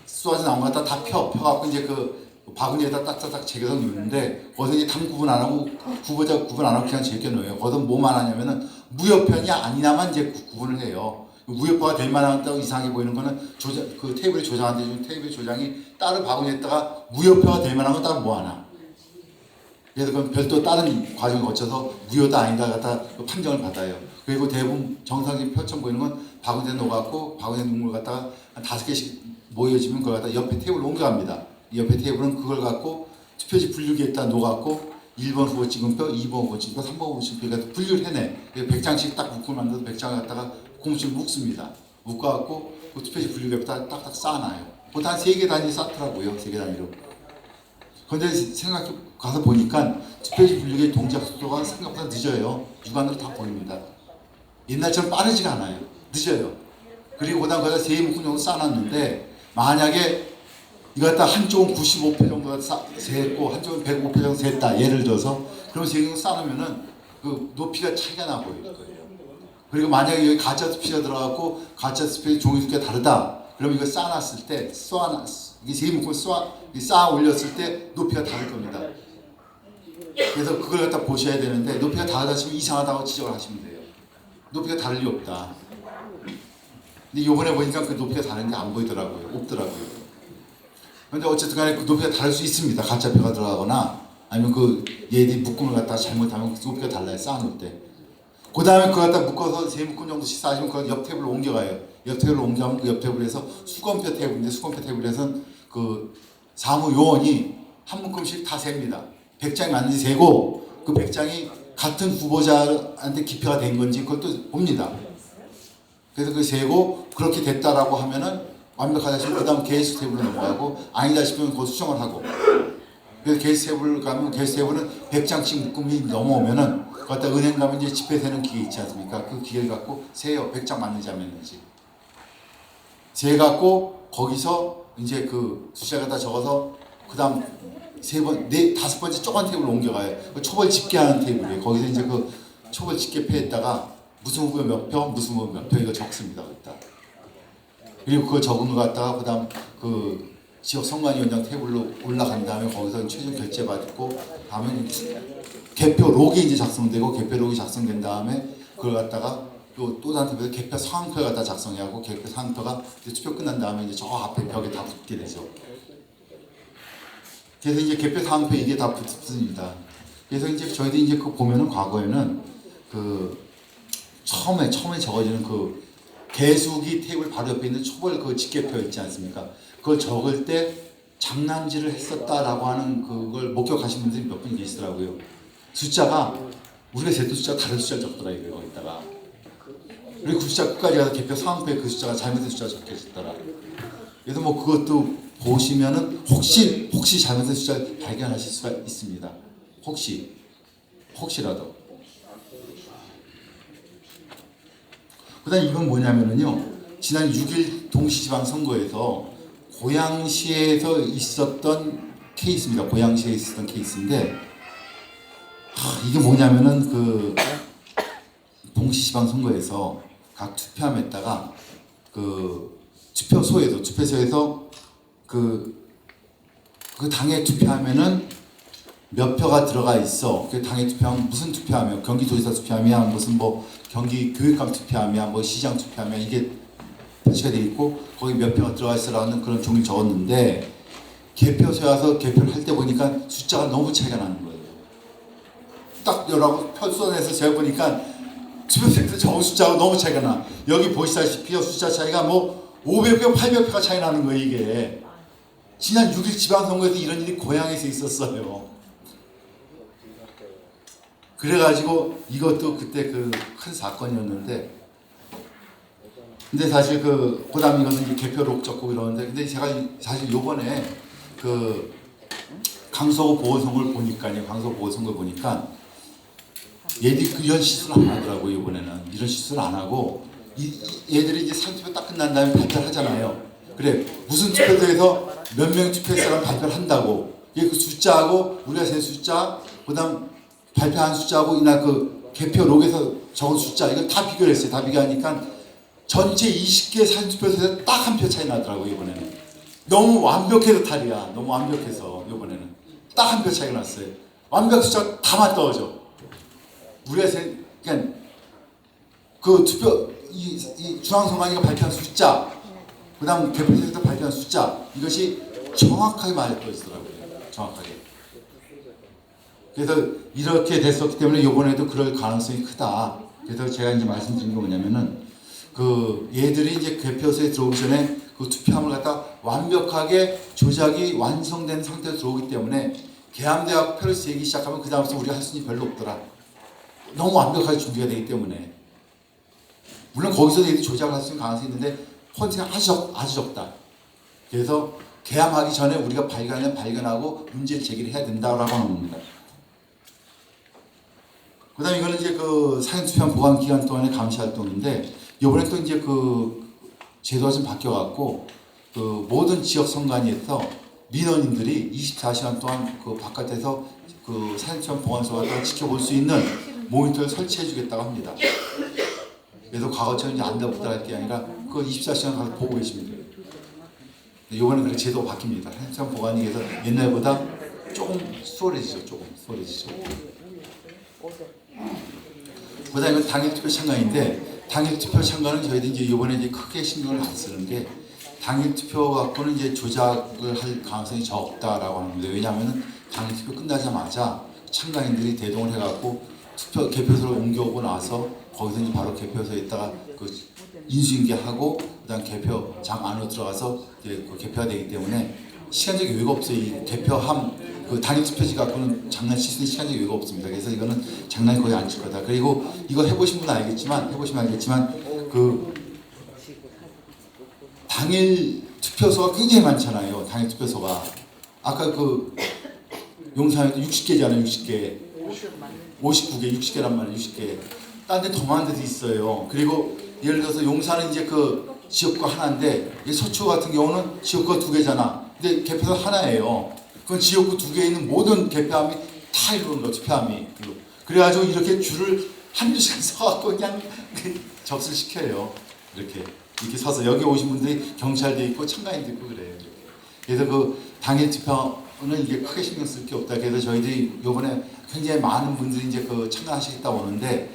S1: 쏟아져 나온 거 다 펴갖고 이제 그 바구니에다 딱딱딱 제껴서 놓는데, 거기서 이제 당 구분 안 하고 후보자 구분 안 하고 그냥 제껴 놓아요. 거기서 뭐만 하냐면은 무효편이 아니냐만 이제 구분을 해요. 무효표가 될 만하다고 이상하게 보이는 거는 그 테이블에 조장한데 지금 테이블 조장이 따로 바구니에다가 무효표가 될 만한 건 따로 모아놔. 그래서 그건 별도 다른 과정을 거쳐서 무효다 아니다 갖다 판정을 받아요. 그리고 대부분 정상적인 표처럼 보이는 건 바구니에 넣어갖고 바구니에 눈물 갖다가 한 5개씩 모여지면 그걸 갖다 옆에 테이블로 옮겨갑니다. 옆에 테이블은 그걸 갖고 투표지 분류기에다 놓아갖고 1번 후보 찍은표, 2번 후보 찍은표, 3번 후보 찍은표 그러니까 분류를 해내. 100장씩 딱 묶고 만들어서 100장을 갖다가 고무줄 묶습니다. 묶어갖고 그 투표지 분류기에다 딱딱 쌓아놔요. 그것도 한 3개 단위 쌓더라고요. 3개 단위로. 그런데 생각해 가서 보니까 투표지 분류기의 동작 속도가 생각보다 늦어요. 육안으로 다 보입니다. 옛날처럼 빠르지가 않아요. 늦어요. 그리고 그다음 거기다 세 묶음 정도 쌓아놨는데 만약에 이거 갖다 한쪽은 95표 정도 셌고 한쪽은 105표 정도 셌다. 예를 들어서 그럼 세 개 쌓아놓으면은 그 높이가 차이가 나 보일 거예요. 그리고 만약에 여기 가짜 투표가 들어가고 가짜 투표의 종이 두께가 다르다. 그럼 이거 쌓아놨을 때 이게 세 묶음 쌓아 올렸을 때 높이가 다를 겁니다. 그래서 그걸 갖다 보셔야 되는데 높이가 다르다 하시면 이상하다고 지적을 하시면 돼요. 높이가 다를 리 없다. 근데 요번에 보니까 그 높이가 다른 게 안 보이더라고요. 없더라고요. 그런데 어쨌든 간에 그 높이가 다를 수 있습니다. 가짜표가 들어가거나 아니면 그 얘들이 묶음을 갖다가 잘못하면 그 높이가 달라요. 쌓아놓을 때. 그 다음에 그걸 갖다 묶어서 세 묶음 정도씩 쌓으시면 그걸 옆 테이블로 옮겨가요. 옆 테이블로 옮겨가면 그 옆 테이블에서 수검표 테이블인데 수검표 테이블에서는 그 사무요원이 한 묶음씩 다 셉니다. 100장이 맞는지 세고 그 100장이 같은 후보자한테 기표가 된 건지 그것도 봅니다. 그래서 그 세고 그렇게 됐다라고 하면은 완벽하다 싶으면 그 다음 게이트 테이블로 넘어가고 아니다 싶으면 그거 수정을 하고 그래서 게이트 테이블 가면 게이트 테이블은 100장씩 묶음이 넘어오면은 그갖다 은행 가면 이제 지폐세는 기계 있지 않습니까? 그 기계를 갖고 세요. 100장 맞는지 안 맞는지 세 갖고 거기서 이제 그 숫자를 갖다 적어서 그 다음 다섯 번째 조그만 테이블로 옮겨가요. 그 초벌 집계하는 테이블이에요. 거기서 이제 그 초벌 집계표에다가 무슨 후보 몇 표, 무슨 후보 몇 표 이거 적습니다. 그다. 그리고 그거 적은 거 갖다가 그다음 그 지역 선관위원장 테이블로 올라간 다음에 거기서 최종 결제 받고 다음에 개표록이 이제 작성되고 개표록이 작성된 다음에 그걸 갖다가 또 다른 테이블에서 개표 상황표를 갖다 작성해하고 개표 상황표가 투표 끝난 다음에 이제 저 앞에 벽에 다 붙게 되죠. 그래서 이제 개표 상황표 이게 다 붙습니다. 그래서 이제 저희도 이제 그 보면은 과거에는 그 처음에 적어지는 그 개수기 테이블 바로 옆에 있는 초벌 그 집계표 있지 않습니까? 그걸 적을 때 장난질을 했었다라고 하는 그걸 목격하신 분들이 몇 분 계시더라고요. 숫자가 우리가 세도 숫자가 다른 숫자를 적더라고요. 거기다가. 그리고 그 숫자 끝까지 가서 개표 상황표에 그 숫자가 잘못된 숫자가 적혀있더라. 그래서 뭐 그것도 보시면은 혹시 잘못된 숫자를 발견하실 수가 있습니다. 혹시라도. 그다음 이건 뭐냐면은요. 지난 6일 동시지방선거에서 고양시에서 있었던 케이스입니다. 고양시에 있었던 케이스인데 이게 뭐냐면은 그 동시지방선거에서 각 투표함에다가 그 투표소에서 그 당에 투표하면은 몇 표가 들어가 있어. 그 당에 투표하면 무슨 투표하면 경기도지사 투표함이야 무슨 뭐 경기 교육감 투표함이야 뭐 시장 투표함이야 이게 표시가 돼 있고 거기 몇 표가 들어가 있어라는 그런 종이를 적었는데 개표소에 와서 개표를 할 때 보니까 숫자가 너무 차이가 나는 거예요. 딱 여러분 표선에서 제가 보니까 투표센터 적은 숫자가 너무 차이가 나. 여기 보시다시피 숫자 차이가 뭐 500표, 800표가 차이 나는 거예요 이게. 지난 6일 지방선거에서 이런 일이 고향에서 있었어요. 그래가지고 이것도 그때 그 큰 사건이었는데 근데 사실 그 다음 이거는 이제 개표록 적고 이러는데 근데 제가 사실 요번에 그 강서구 보궐선거를 보니까 얘들이 이런 실수를 안 하더라고요. 이번에는 이런 실수를 안 하고 얘들이 이제 사전투표 딱 끝난 다음에 발표를 하잖아요. 그래 무슨 투표소에서 몇 명 투표했어라는 발표를 한다고 이게 그 숫자하고 우리가 센 숫자 그다음 발표한 숫자하고 이날 그 개표록에서 적은 숫자 이거 다 비교를 했어요. 다 비교하니까 전체 20개 사전투표소에서 딱 한 표 차이 나더라고요. 이번에는 너무 완벽해서 탈이야. 너무 완벽해서 이번에는 딱 한 표 차이가 났어요. 완벽 숫자 다 맞떨어져. 우리가 그냥 그 투표 이 중앙선관위가 발표한 숫자, 그다음 개표소에서 발표한 숫자, 이것이 정확하게 맞아떨어지더라고요. 정확하게. 그래서 이렇게 됐었기 때문에 이번에도 그럴 가능성이 크다. 그래서 제가 이제 말씀드린 게 뭐냐면은 그 얘들이 이제 개표소에 들어오기 전에 그 투표함을 갖다 완벽하게 조작이 완성된 상태로 들어오기 때문에 계암대학 표를 세기 시작하면 그 다음부터 우리가 할 수 있는 게 별로 없더라. 너무 완벽하게 준비가 되기 때문에. 물론 거기서도 얘들이 조작을 할 수 있는 가능성이 있는데 헌팅이 아주 적다. 그래서 계암하기 전에 우리가 발견하고 문제를 제기를 해야 된다라고 하는 겁니다. 그 다음에 이거는 이제 그 사전투표함 보관 기간 동안의 감시 활동인데, 이번에 또 이제 그 제도가 좀 바뀌어갖고, 그 모든 지역 선관위에서 민원인들이 24시간 동안 그 바깥에서 그 사전투표함 보관소가 지켜볼 수 있는 모니터를 설치해주겠다고 합니다. 그래서 과거처럼 이제 안다붙다 할 게 아니라 그 24시간 가서 보고 계시면 돼요. 이번에 그렇게 제도가 바뀝니다. 사전투표함 보관이 그래서 옛날보다 조금 수월해지죠. 조금 수월해지죠. 그다음에 당일투표 참가인데, 당일투표 참가는 저희들이 이제 이번에 이제 크게 신경을 안 쓰는 게, 당일투표 갖고는 이제 조작을 할 가능성이 적다라고 하는 겁니다. 왜냐하면 당일투표 끝나자마자 참가인들이 대동을 해갖고 투표 개표소를 옮겨오고 나서 거기서 이제 바로 개표소에 있다가 그 인수인계하고 그다음 개표장 안으로 들어가서 이제 그 개표가 되기 때문에 시간적 여유가 없어요. 이 개표함 그 당일 투표지 갖고는 장난칠 수 있는 시간적 여유가 없습니다. 그래서 이거는 장난이 거의 안 칠 거다. 그리고 이거 해보신 분은 알겠지만 그 당일 투표소가 굉장히 많잖아요. 당일 투표소가 아까 그 용산에도 60개잖아요. 60개, 59개, 60개란 말이에요. 60개. 딴 데 더 많은 데도 있어요. 그리고 예를 들어서 용산은 이제 그 지역구 하나인데, 서초 같은 경우는 지역구가 2개잖아. 근데 개표소 하나예요. 그건 지역구 2개에 있는 모든 개표함이 다 이루는 거죠. 투표함이. 그래가지고 이렇게 줄을 한두 시간 서갖고 그냥 접수를 시켜요. 이렇게 서서 여기 오신 분들이 경찰도 있고 참가인도 있고 그래요. 이렇게. 그래서 그 당일 투표는 이게 크게 신경 쓸 게 없다. 그래서 저희들이 이번에 굉장히 많은 분들이 이제 그 참가하시겠다 오는데,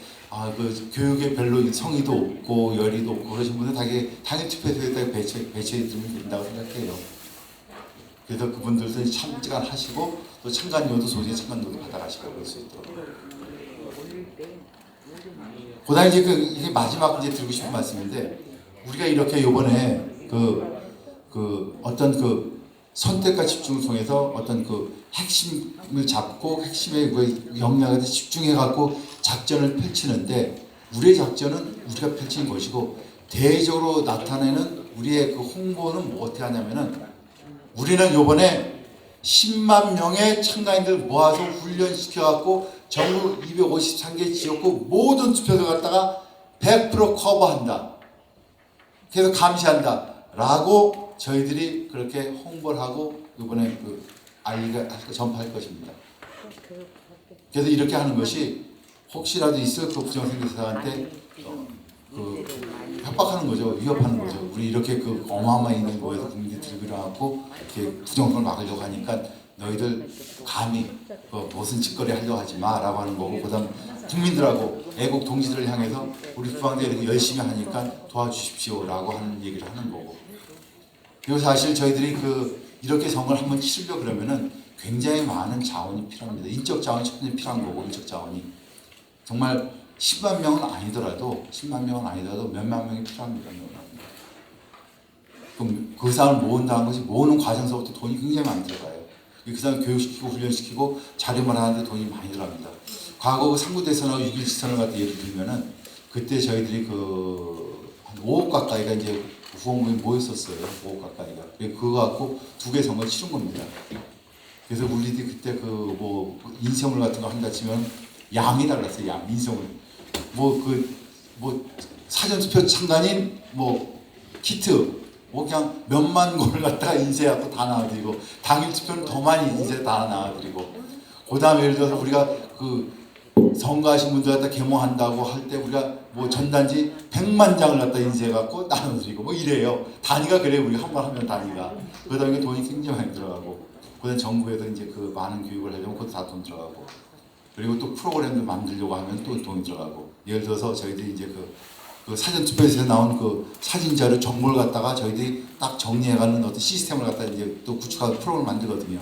S1: 그 교육에 별로 성의도 없고 열의도 없고 그러신 분들 당일 투표소에다가 배치해 두면 된다고 생각해요. 그래서 그분들도 참관 하시고 또 참관료도 소재 참관료도 받아가시고 그럴 수 있도록. 그다음에 이제 이게 마지막 이제 드리고 싶은 말씀인데, 우리가 이렇게 이번에 그 어떤 그 선택과 집중을 통해서 어떤 그 핵심을 잡고 핵심의 그 역량에 집중해 갖고 작전을 펼치는데, 우리의 작전은 우리가 펼치는 것이고 대외적으로 나타내는 우리의 그 홍보는 어떻게 하냐면은, 우리는 이번에 10만 명의 참가인들 모아서 훈련시켜갖고 전국 253개 지역구 모든 투표소 갖다가 100% 커버한다. 그래서 감시한다. 라고 저희들이 그렇게 홍보를 하고 이번에 그 전파할 것입니다. 그래서 이렇게 하는 것이 혹시라도 있을 그 부정생태사한테 협박하는 거죠. 위협하는 거죠. 우리 이렇게 그 어마어마한 있는 거에서 국민들이 들고 일어나고 이렇게 부정선을 막으려고 하니까 너희들 감히 무슨 짓거리 하려고 하지 마라고 하는 거고, 그다음 국민들하고 애국 동지들을 향해서 우리 국방대 이렇게 열심히 하니까 도와주십시오라고 하는 얘기를 하는 거고. 그리고 사실 저희들이 이렇게 선거를 한번 치르려 그러면은 굉장히 많은 자원이 필요합니다. 인적 자원이 충분히 필요한 거고, 인적 자원이 정말 10만 명은 아니더라도 몇만 명이 필요합니다. 그럼 그 사람을 모은다는 것이 모으는 과정서부터 돈이 굉장히 많이 들어가요. 그 사람 교육시키고 훈련시키고 자료만 하는데 돈이 많이 들어갑니다. 과거 상구대선하고 6.17선을 갖다 예를 들면은 그때 저희들이 한 5억 가까이가 이제 후원금이 모였었어요. 5억 가까이가. 그거 갖고 2개 선거를 치른 겁니다. 그래서 우리들이 그때 인성물 같은 거 한다 치면 양이 달랐어요. 양, 인성물. 사전투표 참관인 키트 그냥 몇만 권을 갖다가 인쇄하고 다 나와드리고, 당일 투표는 더 많이 인쇄 다 나와드리고, 그 다음에 예를 들어서 우리가 선거하신 분들 갖다 개모한다고 할 때 우리가 전단지 100만 장을 갖다 인쇄해갖고 나눠드리고 이래요. 단위가 그래요. 우리 한 번 하면 단위가. 그 다음에 돈이 굉장히 많이 들어가고, 그 다음에 정부에도 이제 많은 교육을 하려면 그것도 다 돈 들어가고, 그리고 또 프로그램도 만들려고 하면 또 돈이 들어가고, 예를 들어서 저희들이 이제 그 사전투표에서 나온 그 사진자료 정보를 갖다가 저희들이 딱 정리해가는 어떤 시스템을 갖다 이제 또 구축하고 프로그램을 만들거든요.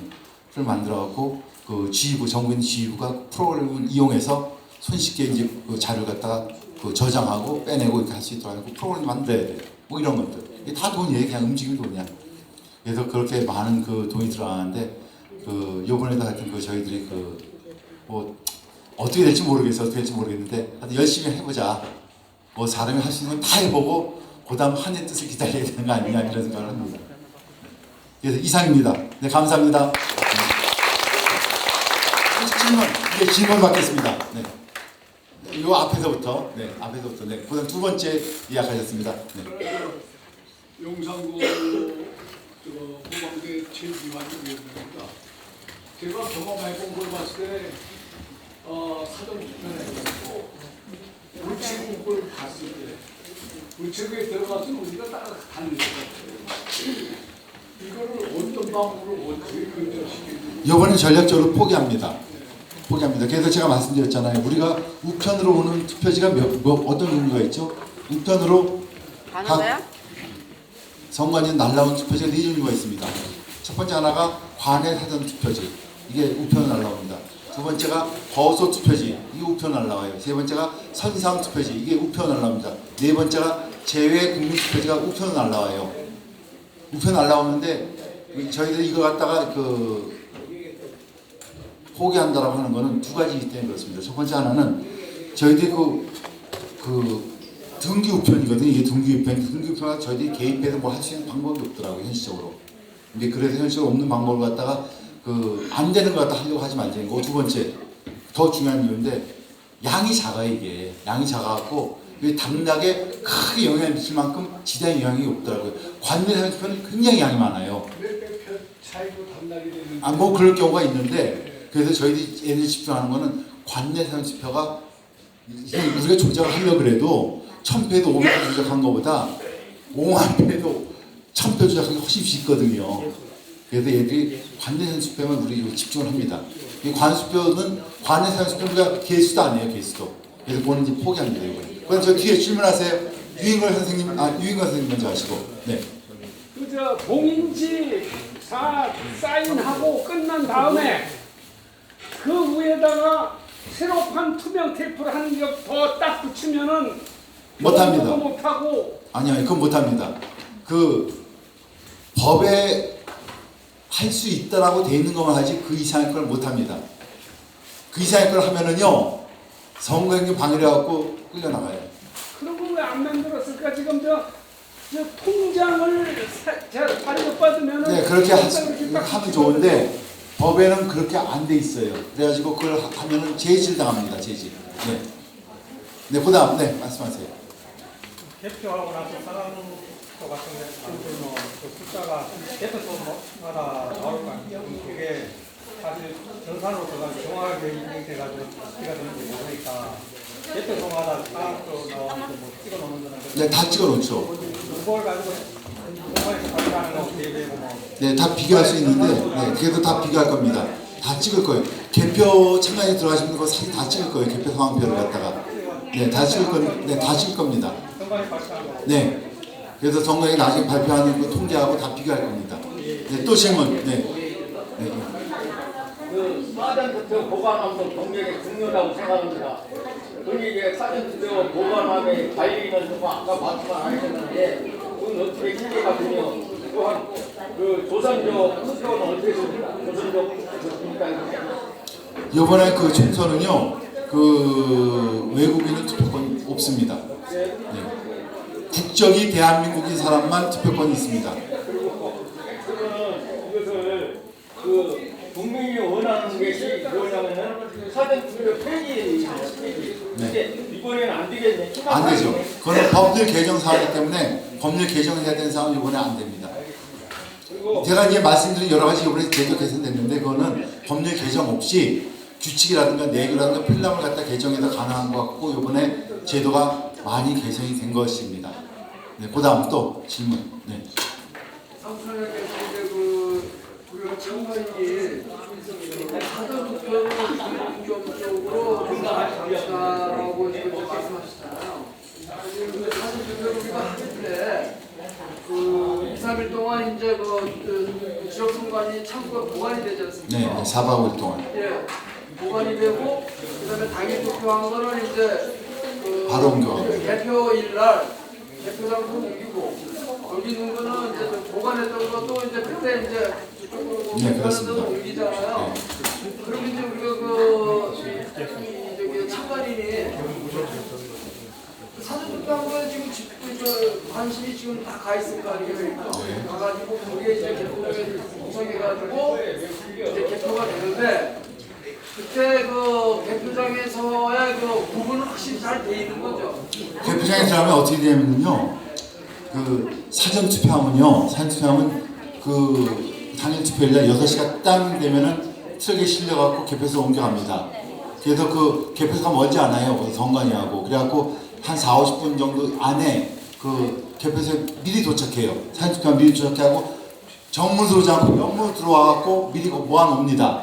S1: 프로그램을 만들어갖고 그 지휘부, 정부인 지휘부가 프로그램을 이용해서 손쉽게 이제 그 자료를 갖다가 그 저장하고 빼내고 이렇게 할 수 있도록 하는 그 프로그램을 만들어야 돼요. 뭐 이런 것들. 이게 다 돈이에요. 그냥 움직이는 돈이야. 그래서 그렇게 많은 그 돈이 들어가는데 그 요번에도 하여튼 그 저희들이 그 뭐 어떻게 될지 모르겠어요. 어떻게 될지 모르겠는데 하여튼 열심히 해보자. 뭐 사람이 할 수 있는 건 다 해보고 그다음 하늘의 뜻을 기다려야 되는 거 아니냐 이런 생각을 합니다. 그래서 이상입니다. 네, 감사합니다. 질문, 이제 질문 받겠습니다. 네. 요 앞에서부터, 네, 앞에서부터, 네, 그다음 두 번째 예약하셨습니다. 네.
S5: 용산구 보방대 최기환 위원장입니다. 제가 경험해본 걸 봤을 때 사전투표에 우체국을 봤을 때 우체국에 들어가서 우리가 따라가는 거예요. 이거를 어떤 방법으로 어떻게 근절시키는지
S1: 이번엔 전략적으로 포기합니다. 포기합니다. 그래서 제가 말씀드렸잖아요. 우리가 우편으로 오는 투표지가 어떤 종류가 있죠? 우편으로 각 선관위에 날라온 투표지가 4종류가 있습니다. 첫 번째 하나가 관내 사전 투표지. 이게 우편으로 날라옵니다. 두 번째가 거소 투표지. 이게 우편으로 날라와요. 세 번째가 선상 투표지. 이게 우편으로 날라옵니다. 네 번째가 제외 국민 투표지가 우편으로 날라와요. 우편 날라오는데 저희들이 이거 갖다가 그 포기한다라고 하는 거는 두 가지이기 때문에 그렇습니다. 첫 번째 하나는 저희들이 그 등기 우편이거든요. 이게 등기 우편. 등기 우편은 저희들이 개입해서 뭐 할 수 있는 방법이 없더라고요. 현실적으로. 근데 그래서 현실적으로 없는 방법을 갖다가 그 안 되는 것 갖다 하려고 하지 말자는 거. 두 번째 더 중요한 이유인데 양이 작아요. 이게 양이 작아갖고 당락에 크게 영향을 미칠 만큼 지대한 영향이 없더라고요. 관내 사전투표는 굉장히 양이 많아요.
S5: 몇백 표 차이로 당락이 되는
S1: 뭐 그럴 경우가 있는데 그래서 저희들이 얘네 집중하는 거는 관내 사전투표가 우리가 조작을 하려고 그래도 1000표에도 500표 조작한 것보다 5만표에도 1000표 조작한 게 훨씬 쉽거든요. 그래서 얘들이 관내 사전투표만 우리 집중을 합니다. 이 관수표는 관내 사전투표 우리가 개수도 아니에요. 개수도. 그래서 그거는 이제 포기합니다. 그럼 저 뒤에 질문하세요. 유인걸 선생님, 유인걸 선생님 먼저 하시고. 네.
S9: 그저 봉인지 다 사인하고 끝난 다음에 그 위에다가 새로판 투명 테이프를 한 겹 더 딱 붙이면은
S1: 못합니다.
S9: 못하고
S1: 아니요, 그건 못합니다. 그 법에 할 수 있다라고 돼 있는 것만 하지 그 이상의 걸 못합니다. 그 이상의 걸 하면은요 선거행위 방해를 해갖고 끌려나가요.
S9: 그런 거 왜 안 만들었을까? 지금 저 통장을 제가 발급받으면은
S1: 네, 그렇게 하면 좋은데 법에는 그렇게 안 돼 있어요. 그래가지고 그걸 하면은 제질 당합니다. 제질. 네. 네, 그다음 네 말씀하세요.
S7: 개표하고 나서 상황표 같은 경우는 그 숫자가 개표소마다 나올 거 아니에요. 그게 사실 정산으로 정확하게 인증돼가지고 찍어야 되는지 모르니까 개표소마다 상황표 나와서 뭐 찍어놓는 거는
S1: 네, 다 찍어놓죠.
S7: 그걸 가지고 공부해서 발표하는 거 대비하고 뭐
S1: 네, 다 비교할 수 있는데, 네, 그래도 다 비교할 겁니다. 다 찍을 거예요. 개표 참관에 들어가시는 거 사진 다 찍을 거예요. 개표 상황표를 갖다가. 네, 다 찍을 네, 다 찍을 겁니다.
S7: 선관위 발표하는 거.
S1: 네. 그래서 선거에 나중에 발표하는 거 통계하고 다 비교할 겁니다. 네, 또 질문. 네. 네.
S8: 그 사전투표 보관함도 굉장히 중요하다고 생각합니다. 그게 이제 사전투표 보관함의 관리는 좀 아까 말씀 안 하셨는데 그건 어떻게 기계가 되며 또한 그 조선족 투표는 어떻게 됩니까? 조선족 투표입니까?
S1: 이번에 그 총선은요, 그 외국인은 투표권이 없습니다. 네. 국적이 대한민국인 사람만 투표권이 있습니다.
S8: 그러면 이것을 그 국민이 원하는 것이 뭐냐면은 사전투표 폐기. 근데 이번에는 안 되겠네.
S1: 안 되죠. 그거는 법률 개정 사항이기 때문에 법률 개정해야 되는 사항은 이번에 안 됩니다. 제가 이제 말씀드린 여러 가지 이번에 제도 개선됐는데 그거는 법률 개정 없이 규칙이라든가 내규라든가 필람을 갖다 개정해서 가능한 것 같고 이번에 제도가 많이 개선이 된 것입니다. 네, 그다음 또 질문. 네.
S4: 상상하게 이제 그 우리가 정관이 사전투표를 긍정적으로 생각하시다라고 지금 말씀하셨잖아요. 근데 지역선관위 창구가 보관이 되지 않습니까?
S1: 네, 4박 5일 동안.
S4: 예, 보관이 되고 그다음에 당일 투표한 거는 이제 그
S1: 바로 옮겨가고.
S4: 개표일 날 개표장소 옮기고 여기 있는 거는 이제 보관했던 것도 이제 그때 이제 저쪽으로
S1: 네, 그렇습니다.
S4: 옮기잖아요.
S1: 네.
S4: 그리고 이제 우리가 저기 참관인이 사전 투표한 거에 지금 관심이 지금 다 가 있을 거 아니에요.
S1: 네.
S4: 가가지고 거기에 이제 개표장에 구성해가지고 이제 개표가 되는데 그때 그 개표장에서의 그 부분은 확실히 잘 돼 있는 거죠.
S1: 개표장에 들어가면 어떻게 되냐면요. 그 사전 투표하면요. 사전 투표하면 그 당일 투표일날 6시가 딱 되면은 트럭에 실려갖고 개표소 옮겨갑니다. 그래서 그 개표소가 멀지 않아요. 그 선관위하고. 그래갖고 한 4, 50분 정도 안에 그 개표소에 미리 도착해요. 사전 투표하면 미리 도착하고 정문으로 오지 않고 옆문으로 들어와갖고 미리 모아놓습니다.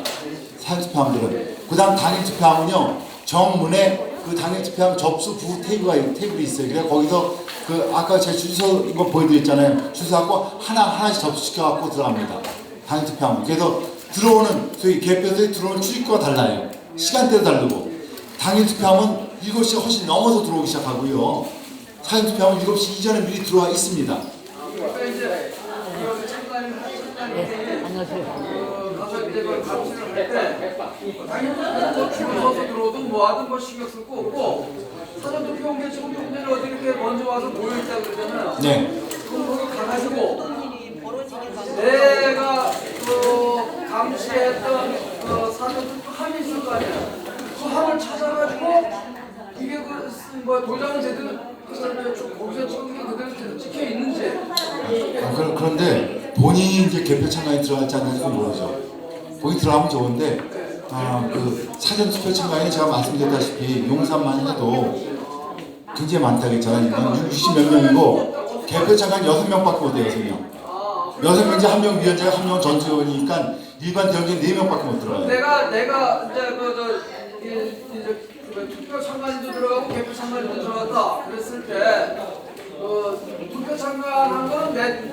S1: 사전 투표함들은. 그 다음 당일 투표하면요. 정문에 그 당일 투표함 접수 부 테이블이 있어요. 그래서 거기서 그 아까 제가 주소 이거 보여드렸잖아요. 주소 갖고 하나씩 접수시켜갖고 들어갑니다. 당일 투표하면. 그래서 들어오는 저희 개표소에 들어오는 출입구가 달라요. 시간대도 다르고. 당일 투표하면 7시가 훨씬 넘어서 들어오기 시작하고요. 사전 투표하면 7시 이전에 미리 들어와 있습니다.
S4: 그러니까 이제 그 참관인 가서 이제 그 감시를 할 때 당연히 뭐 줄을 서서 들어오든 뭐 하든 뭐 신경 쓸 거 없고 사전 투표 온 게 지금 분들이 어디 이렇게 먼저 와서 모여 있다 그러잖아요.
S1: 네.
S4: 그럼 거기 가가지고
S6: 어떤 일이 벌어지게
S4: 내가 그 감시했던 그 사전 투표 함이 있을 거 아니야. 그 함을 찾아가지고 이게 그 뭐 도장은 제대로 그 사람이 거기서 찍은 게 그대로 찍혀 있는지.
S1: 그런데 본인이 이제 개표 참관에 들어갈지 안 될지 모르죠. 거기 들어가면 좋은데 그 사전 투표 참관이 제가 말씀드렸다시피 용산만 해도 굉장히 많다 그랬잖아요. 60몇 명이고 개표 참관 6명밖에 못 해요. 6명. 6명 이제 1명 위원장, 1명 전투위원이니까 일반 대원장 4명밖에 못 들어가요.
S4: 내가 이제 그 투표 참관인도 들어가고 개표 참관인도 들어갔다 그랬을 때 투표 참관한 거는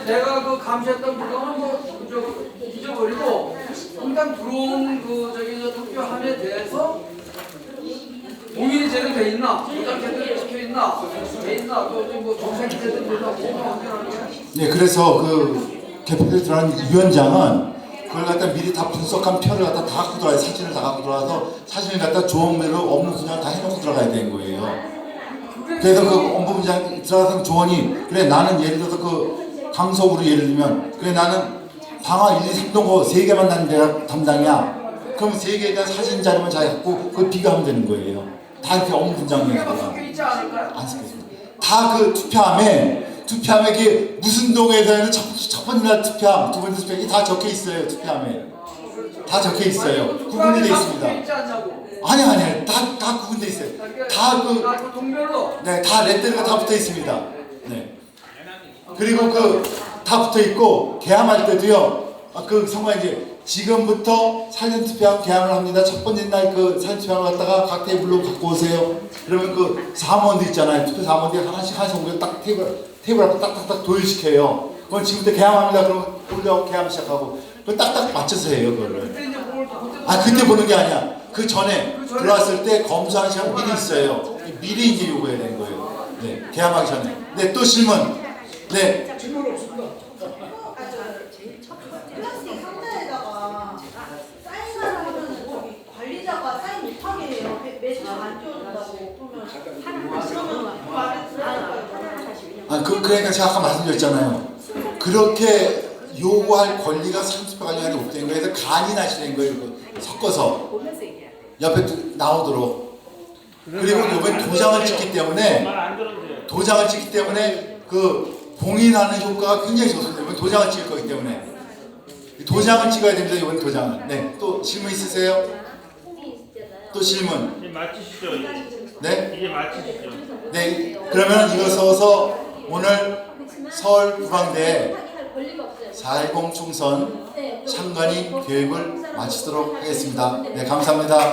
S4: 내가 그 감시했던 부분은 뭐 잊어버리고 일단 들어온 그 저 투표함에 대해서 동일이 제대로 돼 있나, 도장 제대로 찍혀 있나, 돼 있나, 뭐 정색이 제대로 되나 뭐 확인하는 거야.
S1: 네, 그래서 그 개표소에 들어가는 위원장은 그걸 갖다 미리 다 분석한 표를 갖다 다 갖고 들어와요. 사진을 다 갖고 들어와서 사진을 갖다 조원배로 업무 분야를 다 해놓고 들어가야 되는 거예요. 그래서 그 업무분장 들어가서 조원이 그래 나는 예를 들어서 그 강석으로 예를 들면 그래 나는 방화 1, 2, 3동 3개만 난 내가 담당이야. 그럼 3개에 대한 사진 자료만 잘 갖고 그걸 비교하면 되는 거예요. 다 이렇게 업무분장이에요.
S4: 섞여 있지 않을까요?
S1: 안 섞였습니다. 다 그 투표함에 이게 무슨 동에서는 첫 번째 날 투표함, 두 번째 투표함이 다 적혀 있어요. 투표함에 다 적혀 있어요. 구분이 돼 있습니다. 아니 다 구분돼 있어요. 다 그
S4: 동별로.
S1: 네, 다 레터가 다 붙어 있습니다. 네. 그리고 그 다 붙어 있고 개함할 때도요. 그 선관 이제 지금부터 사전 투표함 개함을 합니다. 첫 번째 날 그 사전 투표함을 갖다가 각 테이블로 갖고 오세요. 그러면 그 사무원들 있잖아요. 투표 사무원들이 하나씩 옮겨 딱 테이블 앞에 딱딱딱 도일시켜요. 그럼 지금부터 개함합니다. 그러면 올려 개함 시작하고 그 딱딱 맞춰서 해요. 그거를. 그때 보는 게 아니야. 그 전에 들어왔을 때 검수하는 시간 미리 있어요. 미리 이제 요구해야 되는 거예요. 네, 개함하기 전에. 네, 또 질문. 네.
S5: 질문 없습니다.
S10: 플라스틱 상자에다가 사인을 하면은 저기 관리자가 사인 못하게 해요. 매주 안 지워준다고. 그러면
S1: 그러니까 제가 아까 말씀드렸잖아요. 그렇게 요구할 권리가 산수표관리한테 없다는 거예요. 그래서 간이 나시는 거예요. 섞어서 옆에 나오도록. 그리고 이번에 도장을 찍기 때문에 그 봉인하는 효과가 굉장히 좋습니다. 이번 도장을 찍을 거기 때문에 도장을 찍어야 됩니다. 이번 도장은. 네. 또 질문 있으세요? 또 질문.
S11: 이제 맞히시죠.
S1: 네.
S11: 이제 맞히시죠.
S1: 네. 그러면 이거 써서 오늘 서울 구방대 4.10 총선 참관인 교육을 마치도록 하겠습니다. 네, 감사합니다.